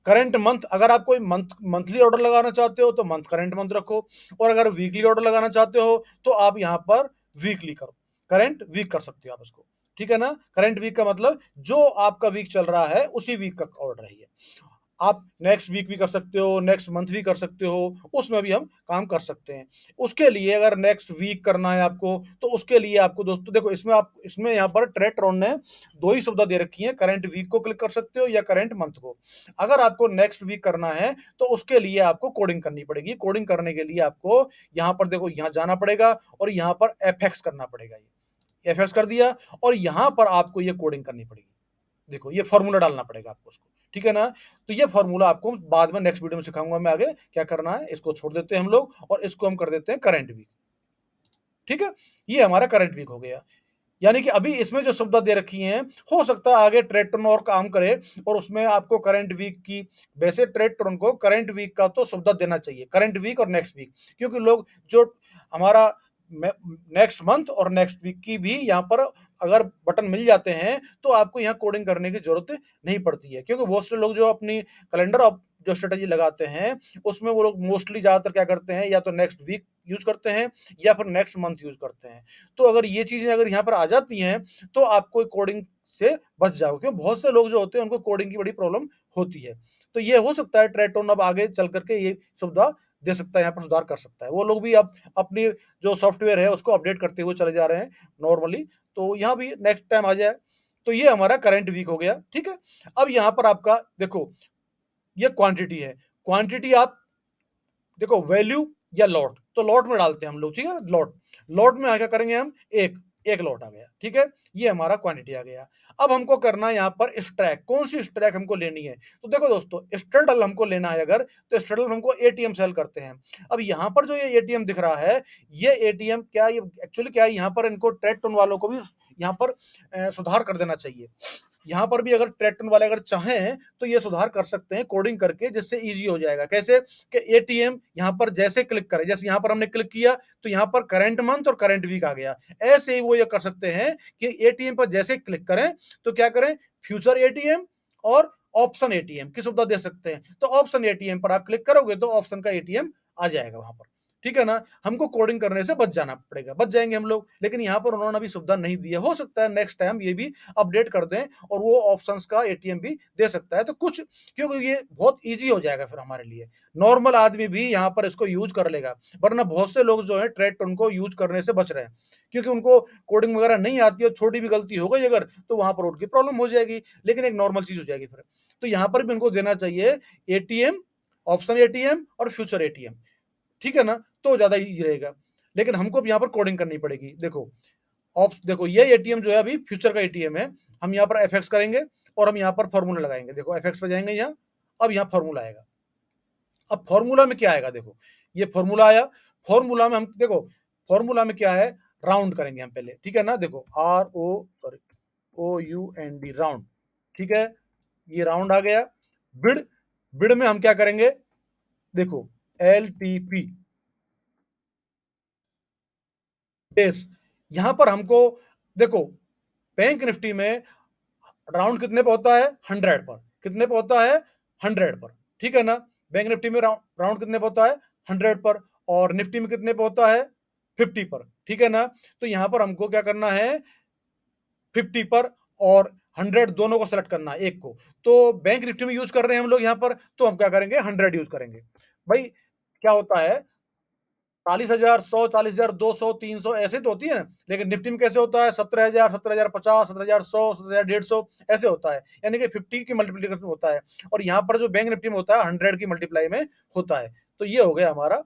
करंट मंथ, अगर आप कोई मंथली ऑर्डर लगाना चाहते हो तो मंथ करंट मंथ रखो, और अगर वीकली ऑर्डर लगाना चाहते हो तो आप यहाँ पर वीकली करो, करंट वीक कर सकते हो आप इसको। ठीक है ना, करंट वीक का मतलब जो आपका वीक चल रहा है उसी वीक का ऑर्डर है ये। आप नेक्स्ट वीक भी कर सकते हो, नेक्स्ट मंथ भी कर सकते हो, उसमें भी हम काम कर सकते हैं। उसके लिए अगर नेक्स्ट वीक करना है आपको, तो उसके लिए आपको दोस्तों देखो इसमें आप, इसमें यहाँ पर ट्रेडट्रॉन ने दो ही सुविधा दे रखी है, करंट वीक को क्लिक कर सकते हो या करंट मंथ को। अगर आपको नेक्स्ट वीक करना है तो उसके लिए आपको कोडिंग करनी पड़ेगी। कोडिंग करने के लिए आपको यहाँ पर देखो, यहाँ जाना पड़ेगा और यहाँ पर एफएक्स करना पड़ेगा। ये एफएक्स कर दिया और यहाँ पर आपको ये कोडिंग करनी पड़ेगी। देखो ये फॉर्मूला डालना पड़ेगा आपको उसको। ठीक है ना, तो ये फॉर्मूला आपको बाद में नेक्स्ट वीडियो में सिखाऊंगा मैं आगे क्या करना है। इसको छोड़ देते हैं हम लोग और इसको हम कर देते हैं करंट वीक। ठीक है, ये हमारा करंट वीक हो गया। यानी कि अभी इसमें जो सुविधा दे रखी है, हो सकता है आगे ट्रेडटोन और काम करे और उसमें आपको करंट वीक की, वैसे ट्रेडटोन को करंट वीक का तो सुविधा देना चाहिए, करंट वीक और नेक्स्ट वीक, क्योंकि लोग जो हमारा नेक्स्ट मंथ और नेक्स्ट वीक की भी यहाँ पर अगर बटन मिल जाते हैं तो आपको यहाँ कोडिंग करने की जरूरत नहीं पड़ती है। क्योंकि बहुत से लोग जो अपनी कैलेंडर ऑफ जो स्ट्रेटेजी लगाते हैं उसमें वो लोग मोस्टली ज्यादातर क्या करते हैं, या तो नेक्स्ट वीक यूज करते हैं या फिर नेक्स्ट मंथ यूज करते हैं। तो अगर ये चीजें अगर यहाँ पर आ जाती हैं तो आपको कोडिंग से बच जाओगे, क्योंकि बहुत से लोग जो होते हैं उनको कोडिंग की बड़ी प्रॉब्लम होती है। तो ये हो सकता है ट्रेडटोन अब आगे चल करके ये सुविधा दे सकता है, यहाँ पर सुधार कर सकता है। वो लोग भी अब अपनी जो सॉफ्टवेयर है उसको अपडेट करते हुए चले जा रहे हैं नॉर्मली, तो यहाँ भी नेक्स्ट टाइम आ जाए। तो ये हमारा करंट वीक हो गया। ठीक है, अब यहाँ पर आपका देखो ये क्वांटिटी है, क्वांटिटी आप देखो वैल्यू या लॉट, तो लॉट में डालते हैं हम लोग। ठीक है, लॉट, लॉट में क्या करेंगे हम, एक एक लॉट आ गया। ठीक है, ये हमारा क्वांटिटी आ गया। अब हमको करना है यहाँ पर स्ट्रैक, कौन सी स्ट्रैक हमको लेनी है, तो देखो दोस्तों स्ट्रडल हमको लेना है अगर, तो स्ट्रडल में हमको एटीएम सेल करते हैं। अब यहाँ पर जो ये एटीएम दिख रहा है, ये एटीएम क्या, ये एक्चुअली क्या है, यहाँ पर इनको ट्रेडटोन वालों को भी यहाँ पर सुधार कर देना चाहिए। यहाँ पर भी अगर ट्रेडटोन वाले अगर चाहें तो ये सुधार कर सकते हैं कोडिंग करके, जिससे इजी हो जाएगा। कैसे कि एटीएम यहाँ पर जैसे क्लिक करें, जैसे यहाँ पर हमने क्लिक किया तो यहाँ पर करंट मंथ और करंट वीक आ गया। ऐसे ही वो ये कर सकते हैं कि एटीएम पर जैसे क्लिक करें तो क्या करें, फ्यूचर एटीएम और ऑप्शन एटीएम की सुविधा दे सकते हैं। तो ऑप्शन एटीएम पर आप क्लिक करोगे तो ऑप्शन का एटीएम आ जाएगा वहां पर। ठीक है ना, हमको कोडिंग करने से बच जाना पड़ेगा, बच जाएंगे हम लोग, लेकिन यहाँ पर उन्होंने अभी सुविधा नहीं दी है। हो सकता है नेक्स्ट टाइम ये भी अपडेट कर दें और वो ऑप्शंस का एटीएम भी दे सकता है, तो कुछ, क्योंकि ये बहुत इजी हो जाएगा फिर हमारे लिए, नॉर्मल आदमी भी यहाँ पर इसको यूज कर लेगा। वरना बहुत से लोग जो है ट्रेडटोन को यूज करने से बच रहे हैं, क्योंकि उनको कोडिंग वगैरह नहीं आती है, छोटी भी गलती हो गई अगर तो वहां पर उनकी प्रॉब्लम हो जाएगी, लेकिन एक नॉर्मल चीज हो जाएगी फिर। तो यहाँ पर भी उनको देना चाहिए एटीएम, ऑप्शन एटीएम और फ्यूचर एटीएम। ठीक है ना, तो ज्यादा इजी रहेगा। लेकिन हमको भी यहाँ पर कोडिंग करनी पड़ेगी। देखो देखो ये एटीएम जो है अभी फ्यूचर का एटीएम है। हम यहाँ पर एफएक्स करेंगे और हम यहाँ पर फॉर्मूला लगाएंगे। देखो एफएक्स पे जाएंगे यहाँ, अब यहाँ फॉर्मूला आएगा। अब फॉर्मूला में क्या आएगा, देखो ये फॉर्मूला आया। फॉर्मूला में हम देखो फॉर्मूला में क्या है, राउंड करेंगे हम पहले, ठीक है ना। देखो ROUND राउंड, ठीक है, ये राउंड आ गया। बिड, बिड में हम क्या करेंगे, देखो LTP बेस। यहां पर हमको देखो बैंक निफ्टी में राउंड कितने पे होता है, 100 पर। कितने पे होता है, 100 पर, ठीक है ना। बैंक निफ्टी में राउंड कितने पे होता है, 100 पर। और निफ्टी में कितने पे होता है, 50 पर, ठीक है ना। तो यहां पर हमको क्या करना है, 50 पर और 100 दोनों को सेलेक्ट करना है, एक को। तो बैंक निफ्टी में यूज कर रहे हैं हम लोग यहां पर, तो हम क्या करेंगे, 100 यूज करेंगे। भाई क्या होता है, 40,000, 100, 40,000, 200, 300 ऐसे तो होती है ना। लेकिन निफ्टी में कैसे होता है, 17,000, 17,050, 17,100, 17,150 ऐसे होता है, यानी कि 50 की मल्टीप्लीकेशन होता है। और यहाँ पर जो बैंक निफ्टी में होता है 100 की मल्टीप्लाई में होता है। तो ये हो गया हमारा,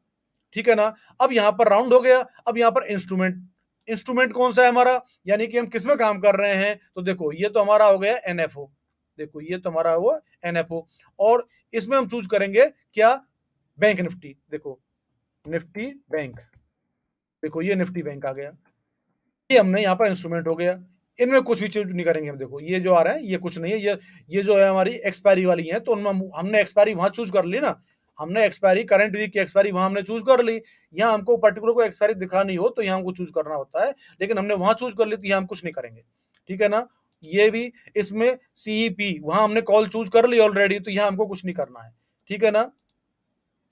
ठीक है ना। अब यहाँ पर राउंड हो गया। अब यहाँ पर इंस्ट्रूमेंट, इंस्ट्रूमेंट कौन सा है हमारा, यानी कि हम किस में काम कर रहे हैं। तो देखो ये तो हमारा हो गया एनएफओ। देखो ये तो हमारा वो एनएफओ। और इसमें हम चूज करेंगे क्या, बैंक निफ्टी। देखो निफ्टी बैंक, देखो ये निफ्टी बैंक आ गया। ये हमने यहाँ पर इंस्ट्रूमेंट हो गया। इनमें कुछ भी चीज नहीं करेंगे हम। देखो ये जो आ रहा है ये कुछ नहीं है, ये जो है हमारी एक्सपायरी वाली है, तो उनमें हमने एक्सपायरी वहां चूज कर ली ना। हमने एक्सपायरी, करंट वीक की एक्सपायरी वहां हमने चूज कर ली। यहाँ हमको पर्टिकुलर को एक्सपायरी दिखानी हो तो यहाँ हमको चूज करना होता है, लेकिन हमने वहां चूज कर ली तो यहाँ हम कुछ नहीं करेंगे, ठीक है ना। ये भी इसमें सीईपी वहां हमने कॉल चूज कर ली ऑलरेडी, तो यहाँ हमको कुछ नहीं करना है, ठीक है ना।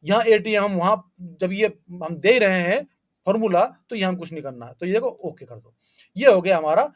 यहाँ एटीएम हम वहां जब ये हम दे रहे हैं फॉर्मूला, तो यहाँ हम कुछ नहीं करना है, तो ये देखो ओके कर दो। ये हो गया हमारा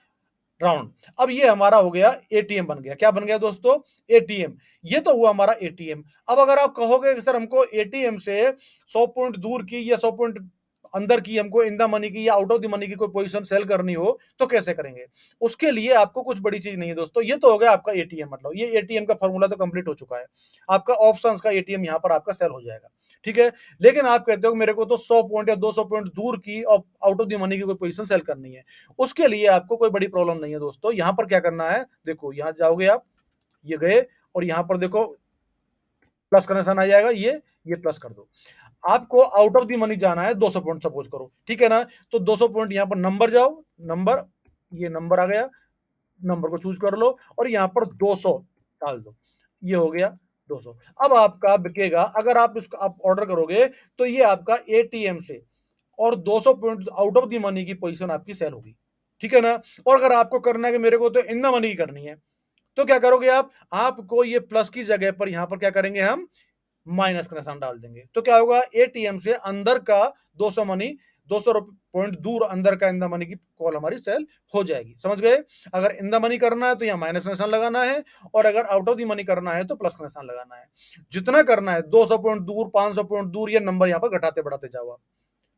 राउंड। अब ये हमारा हो गया एटीएम बन गया। क्या बन गया दोस्तों, एटीएम। ये तो हुआ हमारा एटीएम। अब अगर आप कहोगे कि सर हमको एटीएम से 100 पॉइंट दूर की या 100 पॉइंट अंदर की हमको इन द मनी की या आउट ऑफ द मनी की कोई पोजीशन सेल करनी हो तो कैसे करेंगे। उसके लिए आपको कुछ बड़ी चीज नहीं है दोस्तों। ये तो हो गया आपका एटीएम, मतलब ये एटीएम का फॉर्मूला तो कंप्लीट हो चुका है। आपका ऑप्शंस का एटीएम यहाँ पर आपका सेल हो जाएगा, ठीक है। लेकिन आप कहते हो मेरे को तो 100 पॉइंट या 200 पॉइंट दूर की और आउट ऑफ द मनी की कोई पोजीशन सेल करनी है। उसके लिए आपको कोई बड़ी प्रॉब्लम नहीं है दोस्तों। यहां पर क्या करना है, देखो यहां जाओगे आप, ये गए और यहां पर देखो प्लस का निशान आ जाएगा, ये प्लस कर दो। आपको आउट ऑफ दी मनी जाना है 200 पॉइंट सपोज करो, ठीक है ना। तो 200 पॉइंट यहां पर नंबर जाओ, नंबर, ये नंबर आ गया, नंबर को चूज कर लो और यहां पर 200 डाल दो। ये हो गया 200। अब आपका बिकेगा, अगर आप इसको आप ऑर्डर करोगे तो ये आपका एटीएम से और 200 point out of the money की पोजीशन आपकी सेल होगी, ठीक है ना। और अगर आपको करना है कि मेरे को तो इन द मनी की करनी है, तो क्या करोगे आप, आपको ये प्लस की जगह पर यहां पर क्या करेंगे हम, माइनस का निशान डाल देंगे। तो क्या होगा, एटीएम से अंदर का 200 मनी, 200 पॉइंट दूर अंदर का इन द मनी की कॉल हमारी सेल हो जाएगी, समझ गए। अगर इन द मनी करना है तो यहाँ माइनस का निशान लगाना है, और अगर आउट ऑफ द मनी करना है तो प्लस का निशान लगाना है। जितना करना है 200 पॉइंट दूर, 500 पॉइंट दूर, ये नंबर यहाँ पर घटाते बढ़ाते जाओ आप,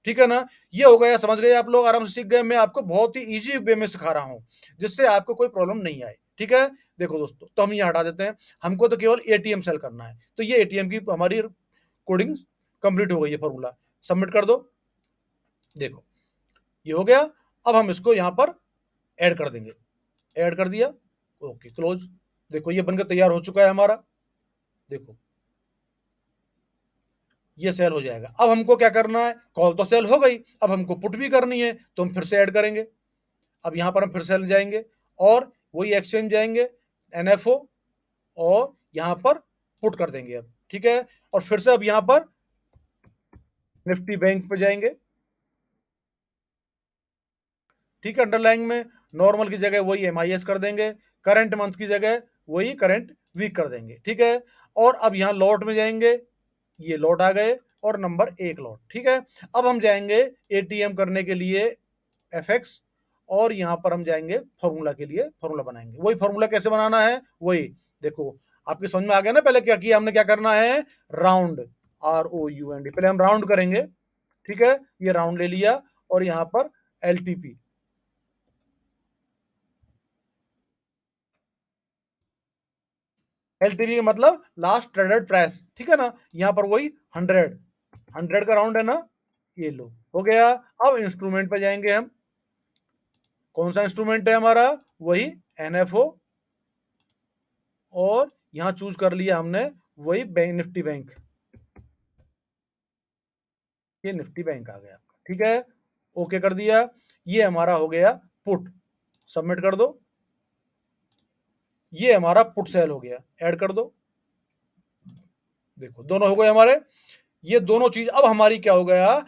ठीक है ना। ये हो गया, समझ गए आप लोग, आराम से सीख गए। मैं आपको बहुत ही इजी वे में सिखा रहा हूं जिससे आपको कोई प्रॉब्लम नहीं आए, ठीक है। देखो दोस्तों, तो हम ये हटा देते हैं, हमको तो केवल एटीएम सेल करना है। तो ये एटीएम की हमारी कोडिंग कंप्लीट हो गई है, फॉर्मूला सबमिट कर दो। देखो ये हो गया। अब हम इसको यहां पर ऐड कर देंगे, ऐड कर दिया, ओके क्लोज। देखो ये बनकर तैयार हो चुका है हमारा, देखो ये सेल हो जाएगा। अब हमको क्या करना है, कॉल तो सेल हो गई, अब हमको पुट भी करनी है, तो हम फिर से ऐड करेंगे। अब यहां पर हम फिर से जाएंगे और वही एक्सचेंज जाएंगे, एनएफओ, और यहां पर पुट कर देंगे अब, ठीक है। और फिर से अब यहां पर निफ्टी बैंक पे जाएंगे, ठीक है। अंडरलाइंग में नॉर्मल की जगह वही एमआईएस कर देंगे, करंट मंथ की जगह वही करंट वीक कर देंगे, ठीक है। और अब यहां लॉट में जाएंगे, ये लॉट आ गए और नंबर एक लॉट, ठीक है। अब हम जाएंगे एटीएम करने के लिए एफएक्स, और यहां पर हम जाएंगे फॉर्मूला के लिए, फॉर्मूला बनाएंगे। वही फॉर्मूला कैसे बनाना है, वही देखो आपके समझ में आ गया ना। पहले क्या किया हमने, क्या करना है, राउंड, ROUND, पहले हम राउंड करेंगे, ठीक है। ये राउंड ले लिया और यहां पर एलटीपी, एलटीपी का मतलब लास्ट ट्रेडेड प्राइस, ठीक है ना। यहां पर वही 100, 100 का राउंड है ना, ये लो हो गया। अब इंस्ट्रूमेंट पे जाएंगे हम। कौन सा इंस्ट्रूमेंट है हमारा? वही एनएफओ, और यहां चूज कर लिया हमने वही बैंक, निफ्टी बैंक। ये निफ्टी बैंक आ गया, ठीक है। ओके कर दिया। ये हमारा हो गया पुट। सबमिट कर दो। ये हमारा पुट सेल हो गया, ऐड कर दो। देखो दोनों हो गए हमारे। ये दोनों चीज अब हमारी क्या हो गया?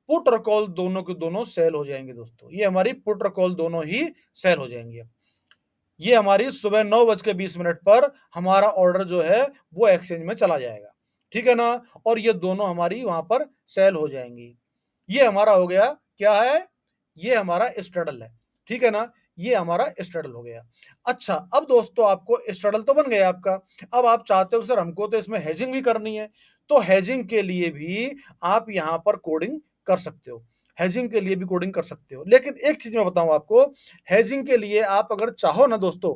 पुट और कॉल दोनों के दोनों सेल हो जाएंगे दोस्तों। ये हमारी पुट और कॉल दोनों ही सेल हो जाएंगे। ये हमारी सुबह 9:20 पर हमारा ऑर्डर जो है वो एक्सचेंज में चला जाएगा, ठीक है ना। और ये दोनों हमारी वहां पर सेल हो जाएंगी। ये हमारा हो गया, क्या है? ये हमारा स्ट्रडल है, ठीक है ना। ये हमारा स्ट्रडल हो गया। अच्छा, अब दोस्तों आपको स्ट्रडल तो बन गया आपका। अब आप चाहते हो सर हमको तो इसमें हेजिंग भी करनी है, तो हेजिंग के लिए भी आप यहां पर कोडिंग कर सकते हो। हेजिंग के लिए भी कोडिंग कर सकते हो, लेकिन एक चीज मैं बताऊं आपको। हेजिंग के लिए आप अगर चाहो ना दोस्तों,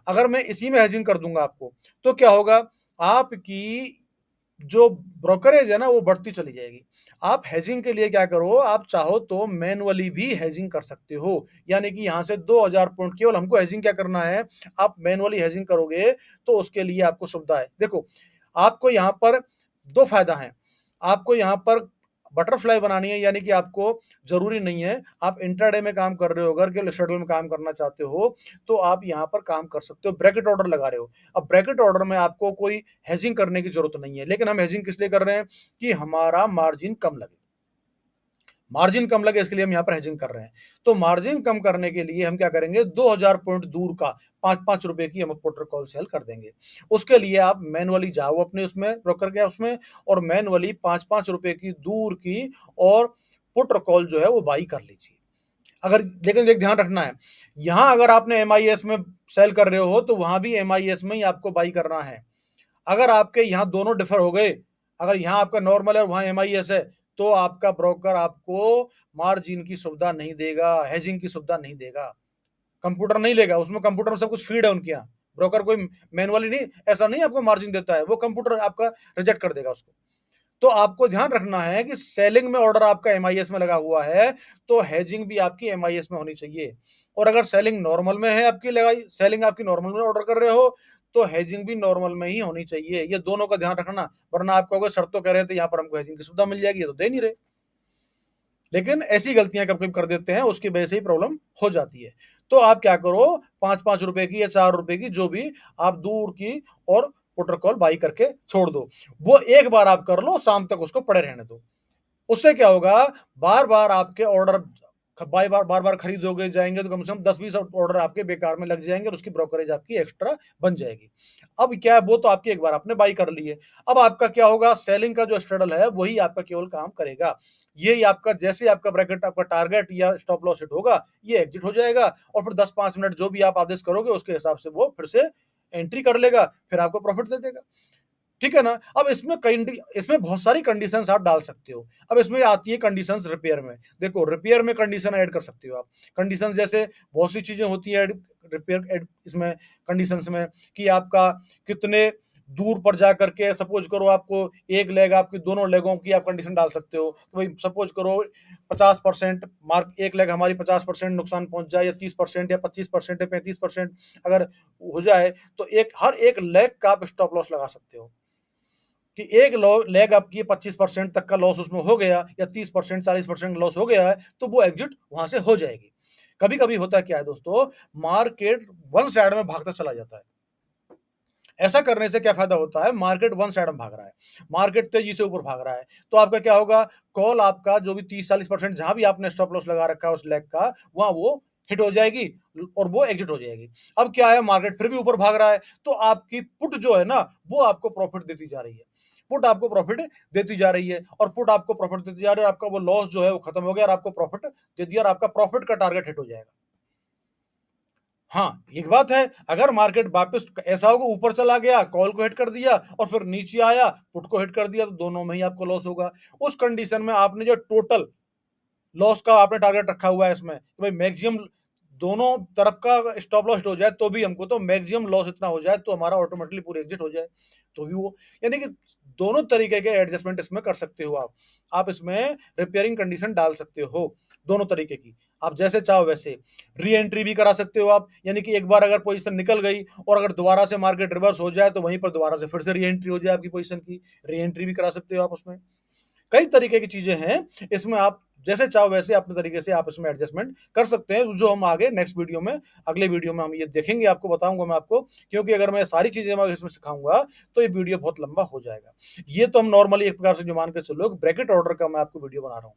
अगर मैं इसी में हेजिंग कर दूंगा आपको, तो क्या होगा? आपकी जो ब्रोकरेज है ना वो बढ़ती चली जाएगी। आप हेजिंग के लिए क्या करो, आप चाहो तो मैनुअली भी हेजिंग कर सकते हो। यानी कि यहां से 2000 पॉइंट केवल हमको हेजिंग क्या करना है, आप मैनुअली हेजिंग करोगे तो उसके लिए आपको सुविधा है। देखो, आपको यहां पर दो फायदा है। आपको यहां पर बटरफ्लाई बनानी है, यानी कि आपको जरूरी नहीं है आप इंट्राडे में काम कर रहे हो, अगर केवल शेड्यूल में काम करना चाहते हो तो आप यहां पर काम कर सकते हो। ब्रैकेट ऑर्डर लगा रहे हो, अब ब्रैकेट ऑर्डर में आपको कोई हेजिंग करने की जरूरत नहीं है। लेकिन हम हेजिंग किस लिए कर रहे हैं? कि हमारा मार्जिन कम लगे। मार्जिन कम लगे इसके लिए हम यहां पर हेजिंग कर रहे हैं। तो मार्जिन कम करने के लिए हम क्या करेंगे, 2000 पॉइंट दूर का 5-5 रुपए की हम पुट कॉल सेल कर देंगे। उसके लिए आप मैनुअली जाओ अपने उसमें ब्रोकर के उसमें, और मैनुअली 5-5 रुपए की दूर की और पुट कॉल जो है वो बाई कर लीजिए। अगर, लेकिन एक ध्यान रखना है, यहां अगर आपने एमआईएस में सेल कर रहे हो तो वहां भी एमआईएस में ही आपको बाई करना है। अगर आपके यहाँ दोनों डिफर हो गए, अगर यहाँ आपका नॉर्मल है और वहां एमआईएस है, तो आपका ब्रोकर आपको मार्जिन की सुविधा नहीं देगा, हेजिंग की सुविधा नहीं देगा, कंप्यूटर नहीं लेगा। उसमें कंप्यूटर में सब कुछ फीड है उनके यहाँ। ब्रोकर कोई मैनुअली नहीं, ऐसा नहीं आपको मार्जिन देता है, वो कंप्यूटर आपका रिजेक्ट कर देगा उसको। तो आपको ध्यान रखना है कि सेलिंग में ऑर्डर आपका एमआईएस में लगा हुआ है, तो हेजिंग भी आपकी एमआईएस में होनी चाहिए। और अगर सेलिंग नॉर्मल में है, आपकी लगाई सेलिंग आपकी नॉर्मल में ऑर्डर कर रहे हो, तो हेजिंग भी नॉर्मल में ही होनी चाहिए। ये दोनों का ध्यान रखना, वरना आप कहोगे सर तो कह रहे थे यहाँ पर हमको हेजिंग की सुविधा मिल जाएगी, ये तो दे नहीं रहे। लेकिन ऐसी गलतियां कभी कभी कर देते हैं, उसकी वजह से ही प्रॉब्लम हो जाती है। तो आप क्या करो, 5-5 रुपए की या 4 रुपए की जो भी आप दूर की और प्रोटोकॉल बाई करके छोड़ दो। वो एक बार आप कर लो, शाम तक उसको पड़े रहने दो। उससे क्या होगा, बार बार आपके ऑर्डर बार बार खरीदोगे जाएंगे तो कम से कम 10-20 ऑर्डर आपके बेकार में लग जाएंगे और उसकी ब्रोकरेज आपकी एक्स्ट्रा बन जाएगी। अब क्या है, वो तो आपकी एक बार आपने बाई कर ली है। अब आपका क्या होगा, सेलिंग का जो स्ट्रेडल है वही आपका केवल काम करेगा। यही आपका, जैसे आपका ब्रैकेट आपका टारगेट या स्टॉप लॉस हिट होगा, ये एग्जिट हो जाएगा, और फिर 10-5 मिनट जो भी आप आदेश करोगे उसके हिसाब से वो फिर से एंट्री कर लेगा, फिर आपको प्रॉफिट दे देगा, ठीक है ना। अब इसमें बहुत सारी कंडीशंस आप डाल सकते हो। अब इसमें आती है कंडीशंस रिपेयर में। देखो, रिपेयर में कंडीशन ऐड कर सकते हो आप। कंडीशंस जैसे बहुत सी चीजें होती है रिपेयर इसमें कंडीशंस में, कि आपका कितने दूर पर जा करके, सपोज करो आपको एक लेग, आपकी दोनों लेगों की आप कंडीशन डाल सकते हो। तो भाई सपोज करो 50% मार्क, एक लेग हमारी 50% नुकसान पहुंच जाए, या 30% या 25% या 35% अगर हो जाए, तो हर एक लेग का आप स्टॉप लॉस लगा सकते हो कि एक लेग आपकी 25% तक का लॉस उसमें हो गया, या 30% 40% लॉस हो गया है, तो वो एग्जिट वहां से हो जाएगी। कभी कभी होता क्या है दोस्तों, मार्केट वन साइड में भागता चला जाता है। ऐसा करने से क्या फायदा होता है, मार्केट वन साइड में भाग रहा है, मार्केट तेजी से ऊपर भाग रहा है, तो आपका क्या होगा, कॉल आपका जो भी 30-40% जहां भी आपने स्टॉप लॉस लगा रखा है उस लेग का, वहां वो हिट हो जाएगी और वो एग्जिट हो जाएगी। अब क्या है, मार्केट फिर भी ऊपर भाग रहा है, तो आपकी पुट जो है ना वो आपको प्रॉफिट देती जा रही है। पुट आपको प्रॉफिट देती जा रही है, और पुट आपको प्रॉफिट देती जा रही है, और आपका वो लॉस जो है वो खत्म हो गया और आपको प्रॉफिट दे दिया, और आपका प्रॉफिट का टारगेट हिट हो जाएगा। हाँ, एक बात है, अगर मार्केट वापस ऐसा होगा, ऊपर चला गया, कॉल को हिट कर दिया, और फिर नीचे आया, पुट को हिट कर दिया, तो दोनों में ही आपको लॉस होगा। उस कंडीशन में आपने जो टोटल लॉस का आपने टारगेट रखा हुआ है इसमें, कि भाई मैक्सिमम दोनों तरफ का स्टॉप लॉस हो जाए, तो भी हमको तो मैक्सिमम लॉस इतना हो जाए तो हमारा ऑटोमेटिकली पूरी एग्जिट हो जाए, तो भी वो, यानी कि दोनों तरीके के एडजस्टमेंट इसमें कर सकते हो आप इसमें रिपेयरिंग कंडीशन डाल सकते हो, दोनों तरीके की, आप जैसे चाहो वैसे। री एंट्री भी करा सकते हो आप, यानी कि एक बार अगर पोजीशन निकल गई और अगर दोबारा से मार्केट रिवर्स हो जाए तो वहीं पर दोबारा से फिर से री एंट्री हो जाए आपकी पोजीशन की, री एंट्री भी करा सकते हो आप उसमें। कई तरीके की चीजें हैं इसमें, आप जैसे चाहो वैसे अपने तरीके से आप इसमें एडजस्टमेंट कर सकते हैं, जो हम आगे नेक्स्ट वीडियो में, अगले वीडियो में हम ये देखेंगे, आपको बताऊंगा मैं आपको, क्योंकि अगर मैं सारी चीजें मैं इसमें सिखाऊंगा तो ये वीडियो बहुत लंबा हो जाएगा। ये तो हम नॉर्मली एक प्रकार से जो मान के चलो ब्रैकेट ऑर्डर का मैं आपको वीडियो बना रहा हूँ।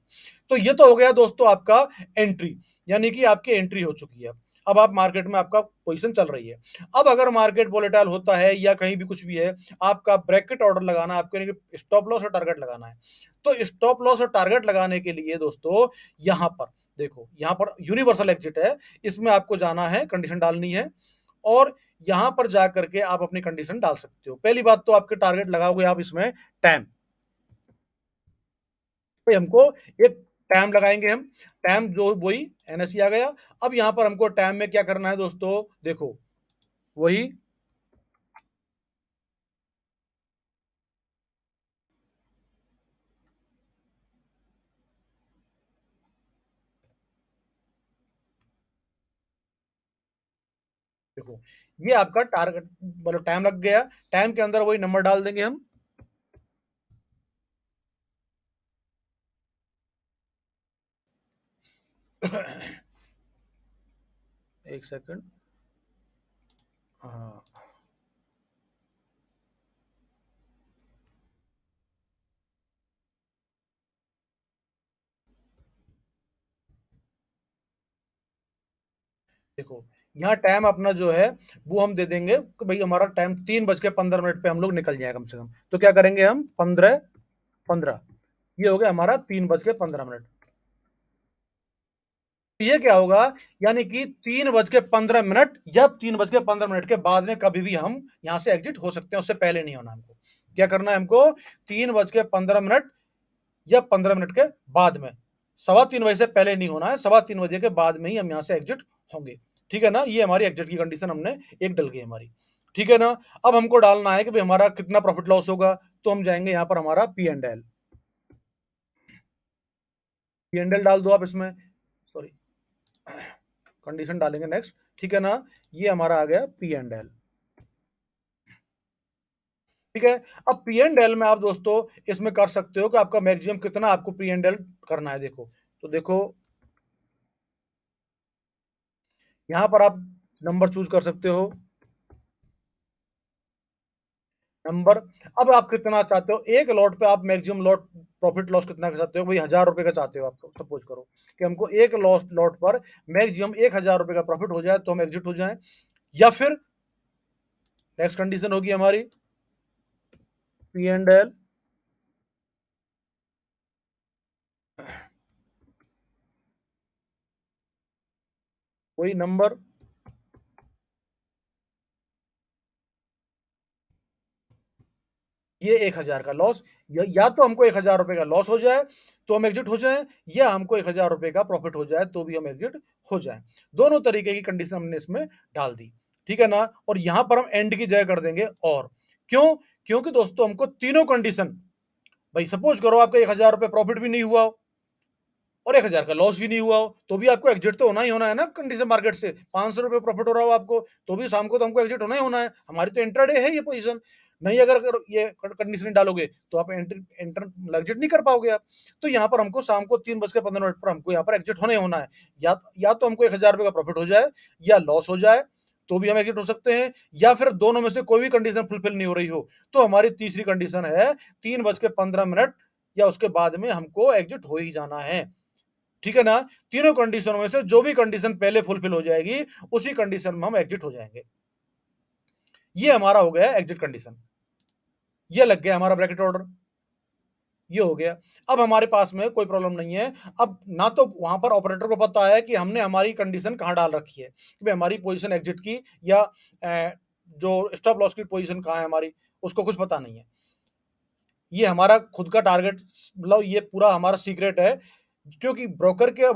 तो ये तो हो गया दोस्तों आपका एंट्री, यानी कि आपकी एंट्री हो चुकी है, अब आप मार्केट में आपका पोजीशन चल रही है। अब अगर मार्केट वोलेटाइल होता है या कहीं भी कुछ भी है, आपका ब्रैकेट ऑर्डर लगाना है आपको, स्टॉप लॉस और टारगेट लगाना है। तो स्टॉप लॉस और टारगेट लगाने के लिए दोस्तों यहां पर देखो, यहां पर यूनिवर्सल एग्जिट है, इसमें आपको जाना है, कंडीशन डालनी है, और यहां पर जाकर के आप अपनी कंडीशन डाल सकते हो। पहली बात तो आपके टारगेट लगाओगे आप इसमें टाइम, तो हमको एक टाइम लगाएंगे हम, टाइम जो वही एनएससी आ गया। अब यहां पर हमको टाइम में क्या करना है दोस्तों, देखो वही, देखो ये आपका टारगेट, मतलब टाइम लग गया, टाइम के अंदर वही नंबर डाल देंगे हम। एक सेकंड, हाँ देखो, यहाँ टाइम अपना जो है वो हम दे देंगे कि भाई हमारा टाइम 3:15 पे हम लोग निकल जाए कम से कम, तो क्या करेंगे हम 15:15, ये हो गया हमारा 3:15। तो ये क्या होगा, यानी कि 3:15 या 3:15 के बाद में कभी भी हम यहाँ से एग्जिट हो सकते हैं, उससे पहले नहीं होना हमको। क्या करना है हमको, 3:15 या 15 मिनट के बाद में, 3:15 से पहले नहीं होना है, 3:15 के बाद में ही हम यहाँ से एग्जिट होंगे। ठीक है ना, ये हमारी एग्जिट की कंडीशन हमने एक डल गई हमारी। ठीक है ना, अब हमको डालना है कि भाई हमारा कितना प्रॉफिट लॉस होगा, तो हम जाएंगे यहाँ पर हमारा P&L, P&L डाल दो आप इसमें, सॉरी कंडीशन डालेंगे नेक्स्ट। ठीक है ना, ये हमारा आ गया P&L। ठीक है, अब P&L में आप दोस्तों इसमें कर सकते हो कि आपका मैक्सिमम कितना आपको P&L करना है। देखो, तो देखो यहां पर आप नंबर चूज कर सकते हो, नंबर। अब आप कितना चाहते हो एक लॉट पे, आप मैक्सिमम लॉट प्रॉफिट लॉस कितना चाहते हो, भाई 1,000 रुपए का चाहते हो आप, तो सपोज करो कि हमको एक लॉस लॉट पर मैक्सिमम 1,000 रुपए का प्रॉफिट हो जाए तो हम एग्जिट हो जाए, या फिर नेक्स्ट कंडीशन होगी हमारी P&L, वही नंबर, ये 1,000 का लॉस, या तो हमको 1,000 रुपए का लॉस हो जाए तो हम एग्जिट हो जाए, या हमको 1,000 रुपए का प्रॉफिट हो जाए तो भी हम एग्जिट हो जाए। दोनों तरीके की कंडीशन हमने इसमें डाल दी। ठीक है ना, और यहां पर हम एंड की जगह कर देंगे और, क्यों, क्योंकि दोस्तों हमको तीनों कंडीशन, भाई सपोज करो आपका 1,000 रुपए प्रॉफिट भी नहीं हुआ हो और 1,000 का लॉस भी नहीं हुआ हो, तो भी आपको एग्जिट तो होना ही होना है ना कंडीशन मार्केट से। 500 रुपए प्रॉफिट हो रहा हो आपको, तो भी शाम को तो हमको एग्जिट होना ही होना है, हमारी तो इंट्राडे है ये पोजीशन। नहीं, अगर ये कंडीशन डालोगे तो आप एग्जिट नहीं कर पाओगे आप। तो यहाँ पर हमको शाम को 3:15 पर हमको यहाँ पर एग्जिट होना ही होना है, या तो हमको 1,000 रुपए का प्रॉफिट हो जाए या लॉस हो जाए, तो भी हम एग्जिट हो सकते हैं, या फिर दोनों में से कोई भी कंडीशन फुलफिल नहीं हो रही हो, तो हमारी तीसरी कंडीशन है 3:15 या उसके बाद में हमको एग्जिट हो ही जाना है। ठीक है ना, तीनों कंडीशनों में से जो भी कंडीशन पहले फुलफिल हो जाएगी उसी कंडीशन में हम एग्जिट हो जाएंगे। ये हमारा हो गया एग्जिट कंडीशन, ये लग गया हमारा ब्रैकेट ऑर्डर, ये हो गया। अब हमारे पास में कोई प्रॉब्लम नहीं है, अब ना तो वहां पर ऑपरेटर को पता है कि हमने हमारी कंडीशन कहां डाल रखी है, कि भाई हमारी पोजीशन एग्जिट की या जो स्टॉप लॉस की पोजीशन कहां है हमारी, उसको कुछ पता नहीं है। ये हमारा खुद का टारगेट, मतलब ये पूरा हमारा सीक्रेट है, क्योंकि ब्रोकर के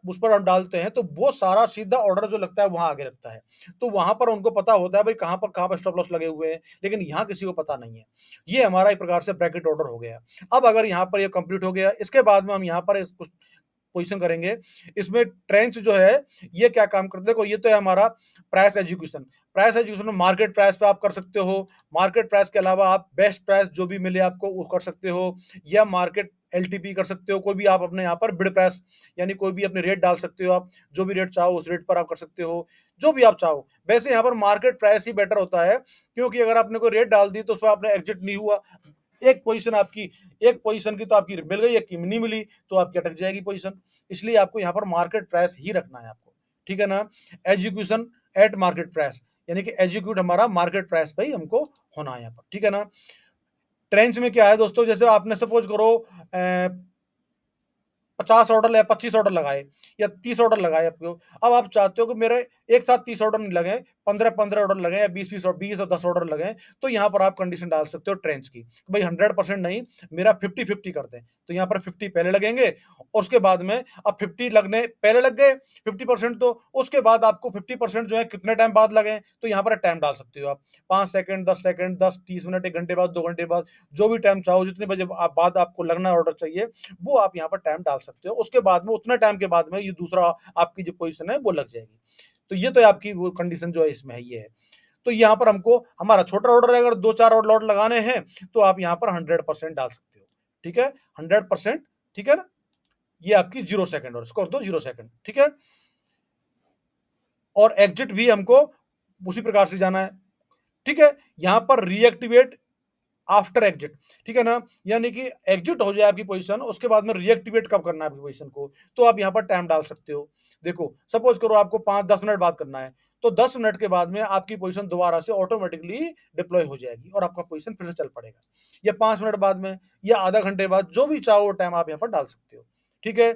उस पर हम डालते हैं तो वो सारा सीधा ऑर्डर जो लगता है वहां आगे लगता है, तो वहां पर उनको पता होता है भाई कहां पर स्टॉप लॉस लगे हुए हैं, लेकिन यहाँ किसी को पता नहीं है। ये हमारा एक प्रकार से ब्रैकेट ऑर्डर हो गया। अब अगर यहाँ पर ये कंप्लीट हो गया, इसके बाद में हम यहाँ पर कुछ पोजीशन करेंगे। इसमें ट्रेंच जो है ये क्या काम करते हैं, देखो ये तो है हमारा प्राइस एजुकेशन। प्राइस एजुकेशन में मार्केट प्राइस पे आप कर सकते हो, मार्केट प्राइस के अलावा आप बेस्ट प्राइस जो भी मिले आपको वो कर सकते हो, या मार्केट एलटीपी कर सकते हो। कोई भी आप अपने यहाँ पर बिड प्राइस यानी कोई भी अपने रेट डाल सकते हो, आप जो भी रेट चाहो उस रेट पर आप कर सकते हो, जो भी आप चाहो। वैसे यहाँ पर मार्केट प्राइस ही बेटर होता है, क्योंकि अगर आपने कोई रेट डाल दी तो उसमें आपने एग्जिट नहीं हुआ, एक पोजीशन आपकी, एक पोजीशन की तो आपकी मिल गई, एक की नहीं मिली तो आपकी अटक जाएगी पोजीशन। इसलिए आपको यहाँ पर मार्केट प्राइस ही रखना है आपको, ठीक है ना। एजुकेशन एट मार्केट प्राइस, यानी कि एजुक्यूट हमारा मार्केट प्राइस पे ही हमको होना है यहाँ पर, ठीक है ना। ट्रेंच में क्या है दोस्तों, जैसे आपने सपोज करो 50 ऑर्डर या 25 ऑर्डर लगाए या 30 ऑर्डर लगाए आपको। अब आप चाहते हो कि मेरे एक साथ 30 ऑर्डर नहीं लगे, 15-15 ऑर्डर लगे या 20 और 10 ऑर्डर लगे, तो यहाँ पर आप कंडीशन डाल सकते हो ट्रेंच की, भाई 100% नहीं, मेरा 50-50 कर दें। तो यहाँ पर 50 पहले लगेंगे और उसके बाद में अब 50 लगने पहले लग गए 50%, तो उसके बाद आपको 50% जो है कितने टाइम बाद लगे, तो यहाँ पर टाइम डाल सकते हो आप, 5 सेकंड, 10 सेकंड, 10-30 मिनट, 1 घंटे बाद, 2 घंटे बाद, जो भी टाइम चाहो, जितने बजे बाद आपको लगना ऑर्डर चाहिए वो आप यहाँ पर टाइम डाल सकते हो। उसके बाद में उतने टाइम के बाद में ये दूसरा आपकी जो पोजीशन है वो लग जाएगी। तो ये तो आपकी वो कंडीशन जो है इसमें है, ये है। तो यहाँ पर हमको हमारा छोटा ऑर्डर है, अगर 2-4 और लॉट लगाने हैं तो आप यहाँ पर 100% डाल सकते हो, ठीक है, 100%, ठीक है ना। ये आपकी 0 सेकंड और इसको दो 0 सेकंड, ठीक है। और एग्जिट भी हमको उसी प्रकार से जाना है, ठीक है। यहाँ पर रीएक्टिवेट आफ्टर एग्जिट, ठीक है ना, यानी कि एग्जिट हो जाए आपकी पोजीशन, उसके बाद में रीएक्टिवेट कब करना है आपकी पोजीशन को, तो आप यहाँ पर टाइम डाल सकते हो। देखो सपोज करो आपको 5-10 मिनट बाद करना है, तो 10 मिनट के बाद में आपकी पोजीशन दोबारा से ऑटोमेटिकली डिप्लॉय हो जाएगी और आपका पोजीशन फिर से चल पड़ेगा, या 5 मिनट बाद में, या आधा घंटे बाद, जो भी चाहो टाइम आप यहाँ पर डाल सकते हो, ठीक है।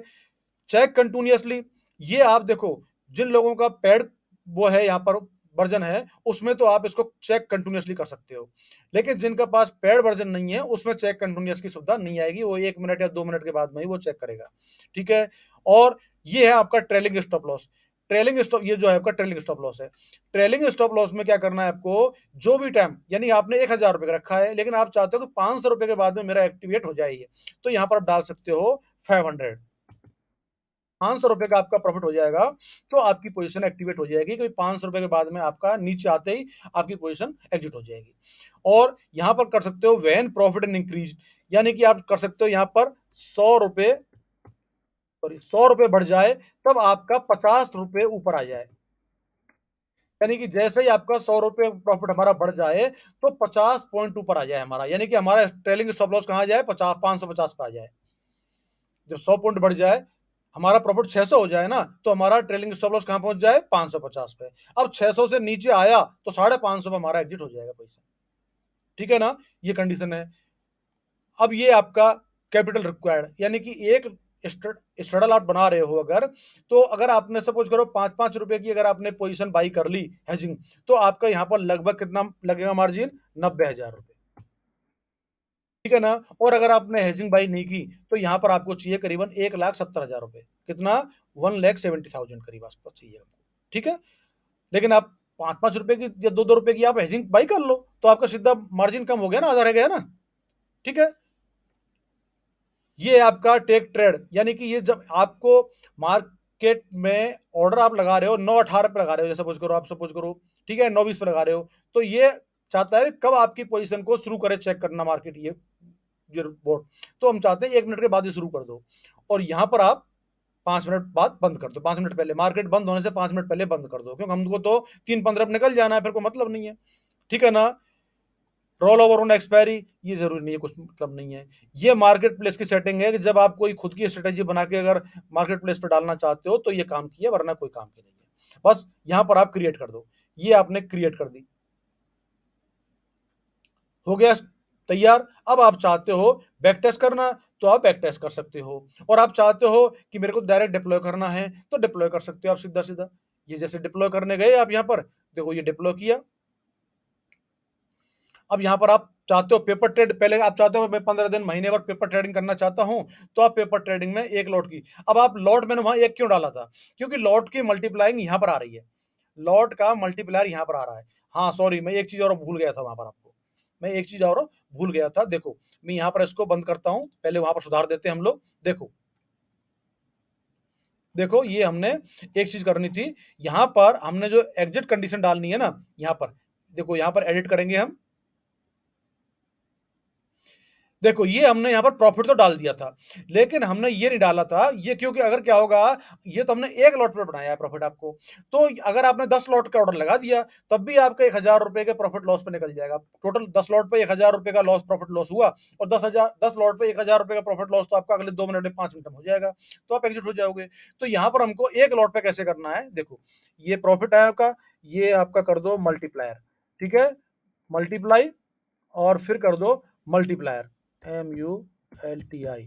चेक कंटिन्यूअसली, ये आप देखो जिन लोगों का पेड वो है यहाँ पर वर्जन है, उसमें तो आप इसको चेक कंटिन्यूअसली कर सकते हो, लेकिन जिनका पास पेड वर्जन नहीं है उसमें चेक कंटिन्यूअस की सुविधा नहीं आएगी, वो 1 मिनट या 2 मिनट के बाद में ही वो चेक करेगा, ठीक है। और ये है आपका trailing stop loss. Trailing stop, ये जो है आपका ट्रेलिंग स्टॉप लॉस है। ट्रेलिंग स्टॉप लॉस में क्या करना है आपको, जो भी टाइम, यानी आपने 1000 रुपए का रखा है लेकिन आप चाहते हो कि 500 रुपए के बाद में मेरा एक्टिवेट हो जाए, तो यहाँ पर आप डाल सकते हो 500, 500 रुपए का आपका प्रॉफिट हो जाएगा, तो आपकी पोजीशन एक्टिवेट हो जाएगी, क्योंकि 500 रुपए के बाद में आपका नीचे आते ही आपकी पोजीशन एग्जिट हो जाएगी। और यहां पर कर सकते हो वेन प्रॉफिट एंड इंक्रीज, यानी कि आप कर सकते हो यहां पर 100 रुपए, सॉरी 100 रुपए बढ़ जाए तब आपका 50 रुपए ऊपर आ जाए, यानी कि जैसे ही आपका 100 रुपए प्रॉफिट हमारा बढ़ जाए तो 50 पॉइंट ऊपर आ जाए हमारा, यानी कि हमारा ट्रेलिंग स्टॉप लॉस कहां जाए, 550 पे आ जाए। जब 100 पॉइंट बढ़ जाए, हमारा प्रॉफिट 600 हो जाए ना, तो हमारा ट्रेलिंग स्टॉप लॉस कहां पहुंच जाए, 550 पे। अब 600 से नीचे आया तो 550 पे हमारा एग्जिट हो जाएगा पैसा, ठीक है ना। ये कंडीशन है। अब ये आपका कैपिटल रिक्वायर्ड, यानी कि एक स्ट्रडल आप बना रहे हो अगर, तो अगर आपने सपोज करो 5-5 रुपए की अगर आपने पोजीशन बाई कर ली हेजिंग, तो आपका यहाँ पर लगभग कितना लगेगा मार्जिन, 90,000 रुपए, ठीक है ना। और अगर आपने हेजिंग बाई नहीं की तो यहाँ पर आपको चाहिए करीबन 1,70,000 रुपए, कितना, 1,70,000 करीब आसपास चाहिए आपको, ठीक है। लेकिन आप 5-5 रुपए की या 2-2 रुपए की आप हेजिंग बाई कर लो तो आपका सीधा मार्जिन कम हो गया ना, आधा रह गया ना, ठीक है। ये आपका टेक ट्रेड, यानी कि ये जब आपको मार्केट में ऑर्डर आप लगा रहे हो 9-18 पे लगा रहे हो, जैसे सपोज करो आप, सपोज करो, ठीक है, 9-20 पे लगा रहे हो, तो ये चाहता है कब आपकी पोजीशन को शुरू करे चेक करना मार्केट, ये बोर्ड, तो हम चाहते हैं 1 मिनट के बाद ही शुरू कर दो, और यहां पर आप 5 मिनट बाद बंद कर दो, 5 मिनट पहले, मार्केट बंद होने से 5 मिनट पहले बंद कर दो, क्योंकि हमको तो 3-15 निकल जाना है, फिर कोई मतलब नहीं है, ठीक है ना। रोल ओवर ऑन एक्सपायरी, ये जरूरी नहीं है, कुछ मतलब नहीं है। ये मार्केट प्लेस की सेटिंग है कि जब आप कोई खुद की स्ट्रेटेजी बना के अगर मार्केट प्लेस पर डालना चाहते हो तो ये काम की है, वरना कोई काम की नहीं है। बस यहां पर आप क्रिएट कर दो, ये आपने क्रिएट कर दी, हो गया तैयार। अब आप चाहते हो बैक टेस्ट करना तो आप बैक टेस्ट कर सकते हो, और आप चाहते हो कि मेरे को डायरेक्ट डिप्लॉय करना है तो डिप्लॉय कर सकते हो आप सीधा सीधा। ये जैसे डिप्लॉय करने गए आप, यहां पर देखो ये डिप्लॉय किया, अब यहाँ पर आप चाहते हो पेपर ट्रेड, पहले आप चाहते हो मैं 15 दिन महीने भर पेपर ट्रेडिंग करना चाहता हूं, तो आप पेपर ट्रेडिंग में एक लॉट की, अब आप लॉट मैंने वहां एक क्यों डाला था, क्योंकि लॉट की मल्टीप्लाइंग यहां पर आ रही है, लॉट का मल्टीप्लायर यहां पर आ रहा है। हाँ सॉरी, मैं एक चीज और भूल गया था वहां पर आपको, मैं एक चीज और भूल गया था। देखो मैं यहां पर इसको बंद करता हूं, पहले वहां पर सुधार देते हैं हम लोग। देखो देखो ये हमने एक चीज करनी थी, यहां पर हमने जो एग्जिट कंडीशन डालनी है ना, यहां पर देखो, यहां पर एडिट करेंगे हम। देखो ये हमने यहाँ पर प्रॉफिट तो डाल दिया था, लेकिन हमने ये नहीं डाला था ये, क्योंकि अगर क्या होगा, ये तो हमने एक लॉट पर बनाया है प्रॉफिट आपको, तो अगर आपने 10 लॉट का ऑर्डर लगा दिया तब भी आपका 1,000 रुपए के प्रॉफिट लॉस पे निकल जाएगा। टोटल 10 लॉट पे 1,000 रुपए का लॉस, प्रॉफिट लॉस हुआ, और 10 लॉट पे 1,000 रुपए का प्रॉफिट लॉस, तो आपका अगले 2 मिनट में 5 मिनट में हो जाएगा, तो आप एग्जिट हो जाओगे। तो यहाँ पर हमको एक लॉट पे कैसे करना है, देखो ये प्रॉफिट है आपका, ये आपका कर दो मल्टीप्लायर, ठीक है, मल्टीप्लाई, और फिर कर दो मल्टीप्लायर, MULTI,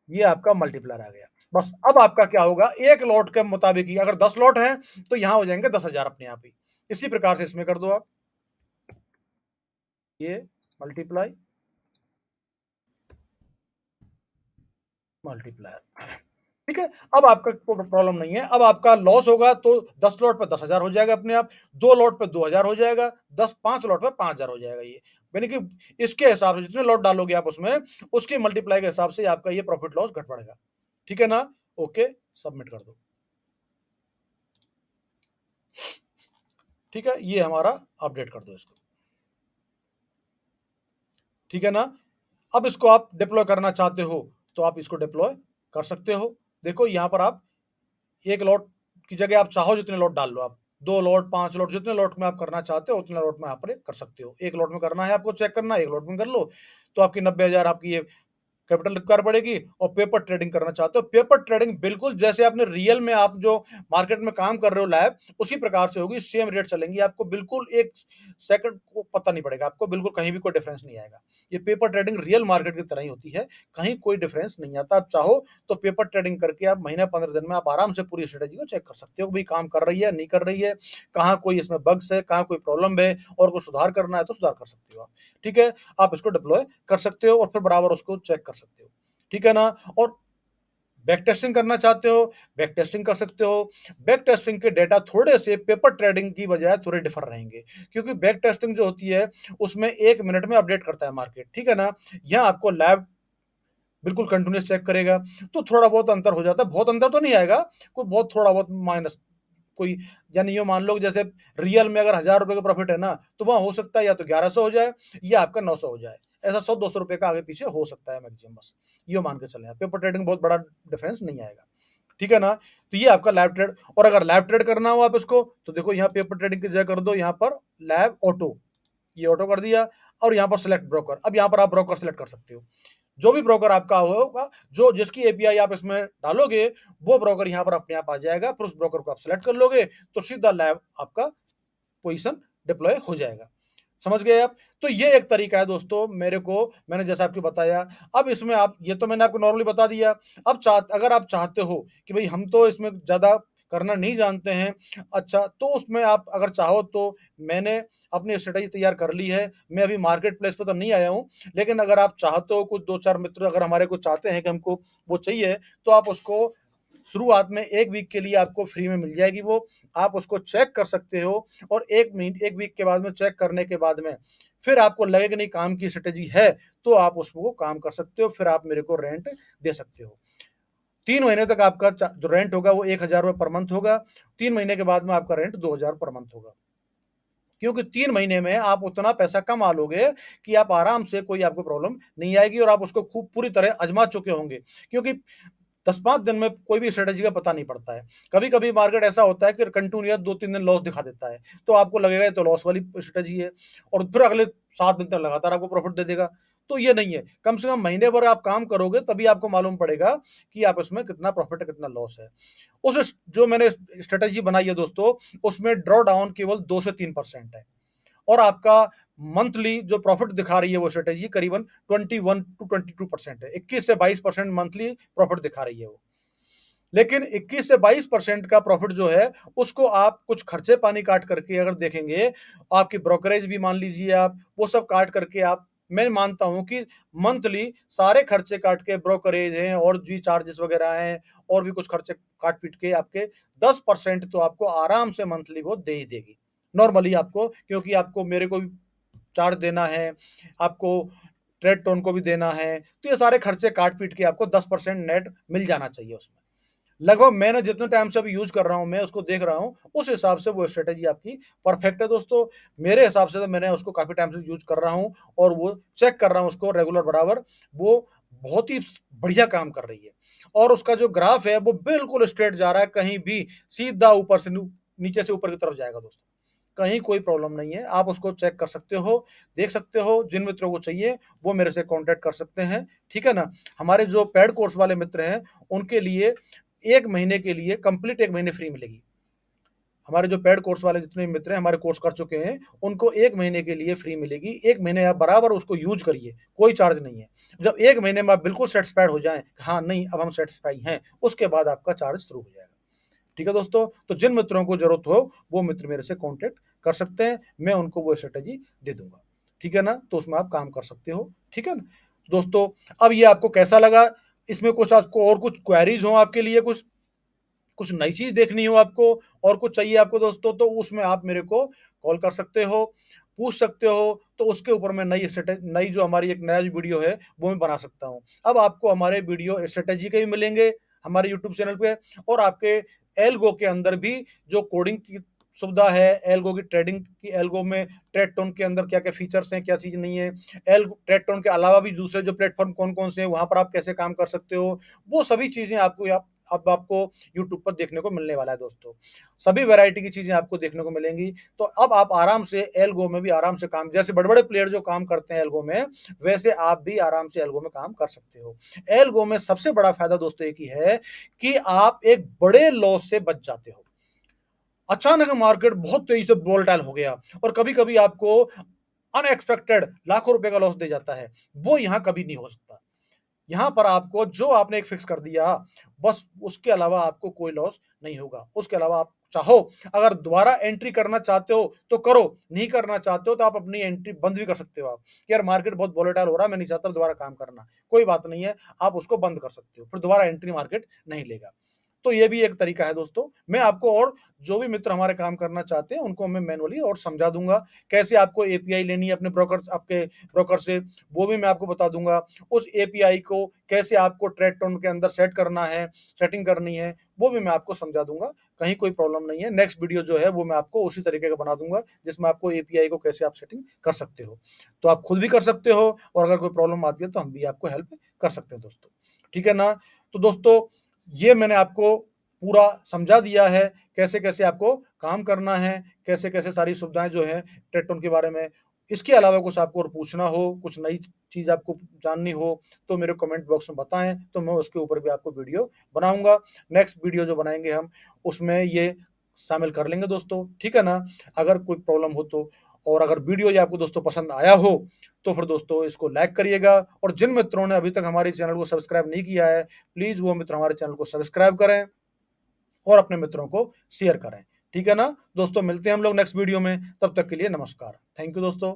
ये आपका मल्टीप्लायर आ गया। बस अब आपका क्या होगा, एक लॉट के मुताबिक ही, अगर 10 लॉट हैं तो यहां हो जाएंगे 10,000 अपने आप ही। इसी प्रकार से इसमें कर दो आप, ये मल्टीप्लाई, मल्टीप्लायर, ठीक है। अब आपका कोई प्रॉब्लम नहीं है, अब आपका लॉस होगा तो 10 लॉट पे 10,000 हो जाएगा अपने आप, 2 लॉट पे 2,000 हो जाएगा, 5 लॉट पे 5,000 हो जाएगा। ये यानी कि इसके हिसाब से जितने लॉट डालोगे आप उसमें, उसकी मल्टीप्लाई के हिसाब से आपका ये प्रॉफिट लॉस घट पड़ेगा, ठीक है ना। ओके, सबमिट कर दो, ठीक है, ये हमारा अपडेट कर दो इसको, ठीक है ना। अब इसको आप डिप्लॉय करना चाहते हो तो आप इसको डिप्लॉय कर सकते हो। देखो यहां पर आप एक लॉट की जगह आप चाहो जितने लॉट डाल लो आप, 2 लॉट, 5 लॉट, जितने लॉट में आप करना चाहते हो उतने लॉट में आप कर सकते हो। एक लॉट में करना है आपको, चेक करना है, एक लॉट में कर लो, तो आपकी 90,000 आपकी ये कैपिटल रिक्वायर पड़ेगी। और पेपर ट्रेडिंग करना चाहते हो, पेपर ट्रेडिंग बिल्कुल जैसे आपने रियल में आप जो मार्केट में काम कर रहे हो लाइव, उसी प्रकार से होगी, सेम रेट चलेंगी, आपको बिल्कुल एक सेकंड को पता नहीं पड़ेगा, आपको बिल्कुल कहीं भी कोई डिफरेंस नहीं आएगा। ये पेपर ट्रेडिंग रियल मार्केट की तरह ही होती है, कहीं कोई डिफरेंस नहीं आता। आप चाहो तो पेपर ट्रेडिंग करके आप महीने 15 दिन में आप आराम से पूरी स्ट्रेटेजी को चेक कर सकते हो, भाई काम कर रही है नहीं कर रही है, कहाँ कोई इसमें बग्स है, कहाँ कोई प्रॉब्लम है, और कोई सुधार करना है तो सुधार कर सकते हो आप, ठीक है। आप इसको डिप्लॉय कर सकते हो और फिर बराबर उसको चेक कर सकते हो, ठीक है ना। और बैक टेस्टिंग करना चाहते हो, बैक टेस्टिंग कर सकते हो। बैक टेस्टिंग के डेटा थोड़े से पेपर ट्रेडिंग की बजाय थोड़े डिफर रहेंगे, क्योंकि बैक टेस्टिंग जो होती है उसमें 1 मिनट में अपडेट करता है मार्केट, ठीक है ना। यहाँ आपको लैब बिल्कुल कंटिन्यूस चेक करेगा, तो थोड़ा बहुत अंतर हो जाता है, बहुत अंतर तो नहीं आएगा, कोई बहुत थोड़ा बहुत माइनस कोई, यानी ये मान लो जैसे रियल में अगर 1,000 रुपए का प्रॉफिट है ना, तो वहां हो सकता है या तो 1,100 हो जाए या आपका 900 हो जाए, ऐसा 100-200 रुपए का आगे पीछे हो सकता है मैक्सिमम, बस ये मान के चले। पेपर ट्रेडिंग बहुत बड़ा डिफरेंस नहीं आएगा, ठीक है ना। तो ये आपका लैब ट्रेड, और अगर लैब ट्रेड करना हो आप इसको, तो देखो यहाँ पेपर ट्रेडिंग की जगह कर दो यहाँ पर लैब ऑटो, ये ऑटो कर दिया, और यहाँ पर सिलेक्ट ब्रोकर, अब यहाँ पर आप ब्रोकर सिलेक्ट कर सकते हो, जो भी ब्रोकर आपका होगा, जो जिसकी एपीआई आप इसमें डालोगे, वो ब्रोकर यहाँ पर अपने आप आ जाएगा, फिर उस ब्रोकर को आप सिलेक्ट कर लोगे, तो सीधा लैब आपका पोजीशन डिप्लॉय हो जाएगा, समझ गए आप। तो ये एक तरीका है दोस्तों, मैंने जैसा आपको बताया। अब इसमें आप, ये तो मैंने आपको नॉर्मली बता दिया, अब अगर आप चाहते हो कि भाई हम तो इसमें ज्यादा करना नहीं जानते हैं, अच्छा, तो उसमें आप अगर चाहो तो मैंने अपनी स्ट्रेटेजी तैयार कर ली है, मैं अभी मार्केट प्लेस पे तो नहीं आया हूँ, लेकिन अगर आप चाहते हो, कुछ 2-4 मित्र अगर हमारे को चाहते हैं कि हमको वो चाहिए, तो आप उसको शुरुआत में 1 वीक के लिए आपको फ्री में मिल जाएगी, वो आप उसको चेक कर सकते हो, और 1 वीक के बाद में चेक करने के बाद में फिर आपको लगे कि नहीं काम की स्ट्रेटेजी है, तो आप उसको काम कर सकते हो, फिर आप मेरे को रेंट दे सकते हो। 3 महीने तक आपका जो रेंट होगा वो 1,000 रुपये पर मंथ होगा, 3 महीने के बाद में आपका रेंट 2,000 पर मंथ होगा, क्योंकि 3 महीने में आप उतना पैसा कमा लोगे कि आप आराम से, कोई आपको प्रॉब्लम नहीं आएगी, और आप उसको खूब पूरी तरह आजमा चुके होंगे, क्योंकि 10-5 दिन में कोई भी स्ट्रेटेजी का पता नहीं पड़ता है। कभी कभी मार्केट ऐसा होता है कि कंटिन्यूअस 2-3 दिन लॉस दिखा देता है, तो आपको लगेगा ये तो लॉस वाली स्ट्रेटेजी है, और फिर अगले 7 दिन तक लगातार आपको प्रॉफिट दे देगा, तो ये नहीं है। कम से कम महीने भर आप काम करोगे तभी आपको मालूम पड़ेगा कि आप इसमें कितना प्रॉफिट है कितना लॉस है। उस जो मैंने स्ट्रेटेजी बनाई है दोस्तों, उसमें ड्रॉ डाउन केवल 2 से 3% है, और आपका मंथली जो प्रॉफिट दिखा रही है वो स्ट्रेटेजी करीबन 21 to 22% है, 21 से 22% मंथली प्रॉफिट दिखा रही है वो। लेकिन 21 से 22% का प्रॉफिट जो है उसको आप कुछ खर्चे पानी काट करके अगर देखेंगे, आपकी ब्रोकरेज भी मान लीजिए आप, वो सब काट करके आप, मैं मानता हूं कि मंथली सारे खर्चे काट के, ब्रोकरेज हैं और जी चार्जेस वगैरह हैं और भी कुछ खर्चे काट पीट के आपके 10% तो आपको आराम से मंथली वो दे ही देगी नॉर्मली आपको, क्योंकि आपको मेरे को भी चार्ज देना है, आपको ट्रेड टोन को भी देना है, तो ये सारे खर्चे काट पीट के आपको 10% नेट मिल जाना चाहिए उसमें। लगभग मैंने जितने टाइम से अभी यूज कर रहा हूं, मैं उसको देख रहा हूं, उस हिसाब से वो स्ट्रेटेजी आपकी परफेक्ट है दोस्तों। मेरे हिसाब से तो मैंने उसको काफी टाइम से यूज कर रहा हूं और वो चेक कर रहा हूं उसको रेगुलर बराबर, वो बहुत ही बढ़िया काम कर रही है। और उसका जो ग्राफ है वो बिल्कुल स्ट्रेट जा रहा है, कहीं भी सीधा ऊपर से नीचे से ऊपर की तरफ जाएगा दोस्तों, कहीं कोई प्रॉब्लम नहीं है। आप उसको चेक कर सकते हो, देख सकते हो। जिन मित्रों को चाहिए वो मेरे से कांटेक्ट कर सकते हैं, ठीक है ना। हमारे जो पेड कोर्स वाले मित्र हैं उनके लिए 1 महीने के लिए कंप्लीट 1 महीने फ्री मिलेगी। हमारे जो पेड कोर्स वाले जितने मित्र हैं हमारे कोर्स कर चुके हैं, उनको 1 महीने के लिए फ्री मिलेगी। 1 महीने आप बराबर उसको यूज करिए, कोई चार्ज नहीं है। जब 1 महीने में आप बिल्कुल सेटिस्फाइड हो जाएं, हाँ नहीं अब हम सेटिस्फाई हैं, उसके बाद आपका चार्ज शुरू हो जाएगा। ठीक है दोस्तों, तो जिन मित्रों को जरूरत हो वो मित्र मेरे से कांटेक्ट कर सकते हैं, मैं उनको वो स्ट्रेटेजी दे दूंगा। ठीक है ना, तो उसमें आप काम कर सकते हो। ठीक है ना दोस्तों, अब ये आपको कैसा लगा, इसमें कुछ आपको और कुछ क्वेरीज हो आपके लिए, कुछ कुछ नई चीज देखनी हो आपको और कुछ चाहिए आपको दोस्तों, तो उसमें आप मेरे को कॉल कर सकते हो, पूछ सकते हो। तो उसके ऊपर मैं नई जो हमारी एक नया वीडियो है वो मैं बना सकता हूँ। अब आपको हमारे वीडियो स्ट्रेटेजी के भी मिलेंगे हमारे यूट्यूब चैनल पे, और आपके एल्गो के अंदर भी जो कोडिंग की सुविधा है, एल्गो की ट्रेडिंग की, एल्गो में ट्रेड टोन के अंदर क्या क्या फीचर्स हैं, क्या चीज नहीं है, एल्गो ट्रेड टोन के अलावा भी दूसरे जो प्लेटफॉर्म कौन कौन से हैं वहां पर आप कैसे काम कर सकते हो, वो सभी चीजें आपको अब आपको YouTube पर देखने को मिलने वाला है दोस्तों। सभी वैरायटी की चीजें आपको देखने को मिलेंगी। तो अब आप आराम से एल्गो में भी आराम से काम, जैसे बड़े बड़े प्लेयर जो काम करते हैं एल्गो में, वैसे आप भी आराम से एल्गो में काम कर सकते हो। एल्गो में सबसे बड़ा फायदा दोस्तों एक ही है कि आप एक बड़े लॉस से बच जाते हो। अचानक मार्केट बहुत तेजी से वोलेटाइल हो गया और कभी कभी आपको अनएक्सपेक्टेड लाखों रुपए का लॉस दे जाता है, वो यहां कभी नहीं हो सकता। यहाँ पर आपको जो आपने एक फिक्स कर दिया, बस उसके अलावा आपको कोई लॉस नहीं होगा। उसके अलावा आप चाहो अगर दोबारा एंट्री करना चाहते हो तो करो, नहीं करना चाहते हो तो आप अपनी एंट्री बंद भी कर सकते हो। आप कि यार मार्केट बहुत वोलेटाइल हो रहा है, मैं नहीं चाहता दोबारा काम करना, कोई बात नहीं है, आप उसको बंद कर सकते हो, फिर दोबारा एंट्री मार्केट नहीं लेगा। तो ये भी एक तरीका है दोस्तों। मैं आपको और जो भी मित्र हमारे काम करना चाहते हैं उनको मैं मैनुअली और समझा दूंगा, कैसे आपको एपीआई लेनी है अपने ब्रोकर, आपके ब्रोकर से, वो भी मैं आपको बता दूंगा। उस एपीआई को कैसे आपको ट्रेड टोन के अंदर सेट करना है, सेटिंग करनी है, वो भी मैं आपको समझा दूंगा। कहीं कोई प्रॉब्लम नहीं है। नेक्स्ट वीडियो जो है वो मैं आपको उसी तरीके का बना दूंगा जिसमें आपको एपीआई को कैसे आप सेटिंग कर सकते हो, तो आप खुद भी कर सकते हो और अगर कोई प्रॉब्लम आती है तो हम भी आपको हेल्प कर सकते हैं दोस्तों। ठीक है ना, तो दोस्तों ये मैंने आपको पूरा समझा दिया है, कैसे कैसे आपको काम करना है, कैसे कैसे सारी सुविधाएं जो है ट्रेड टोन के बारे में। इसके अलावा कुछ आपको और पूछना हो, कुछ नई चीज आपको जाननी हो, तो मेरे कमेंट बॉक्स में बताएं, तो मैं उसके ऊपर भी आपको वीडियो बनाऊंगा। नेक्स्ट वीडियो जो बनाएंगे हम उसमें ये शामिल कर लेंगे दोस्तों। ठीक है ना, अगर कोई प्रॉब्लम हो तो, और अगर वीडियो ये आपको दोस्तों पसंद आया हो तो फिर दोस्तों इसको लाइक करिएगा, और जिन मित्रों ने अभी तक हमारे चैनल को सब्सक्राइब नहीं किया है, प्लीज वो मित्र हमारे चैनल को सब्सक्राइब करें और अपने मित्रों को शेयर करें। ठीक है ना दोस्तों, मिलते हैं हम लोग नेक्स्ट वीडियो में, तब तक के लिए नमस्कार, थैंक यू दोस्तों।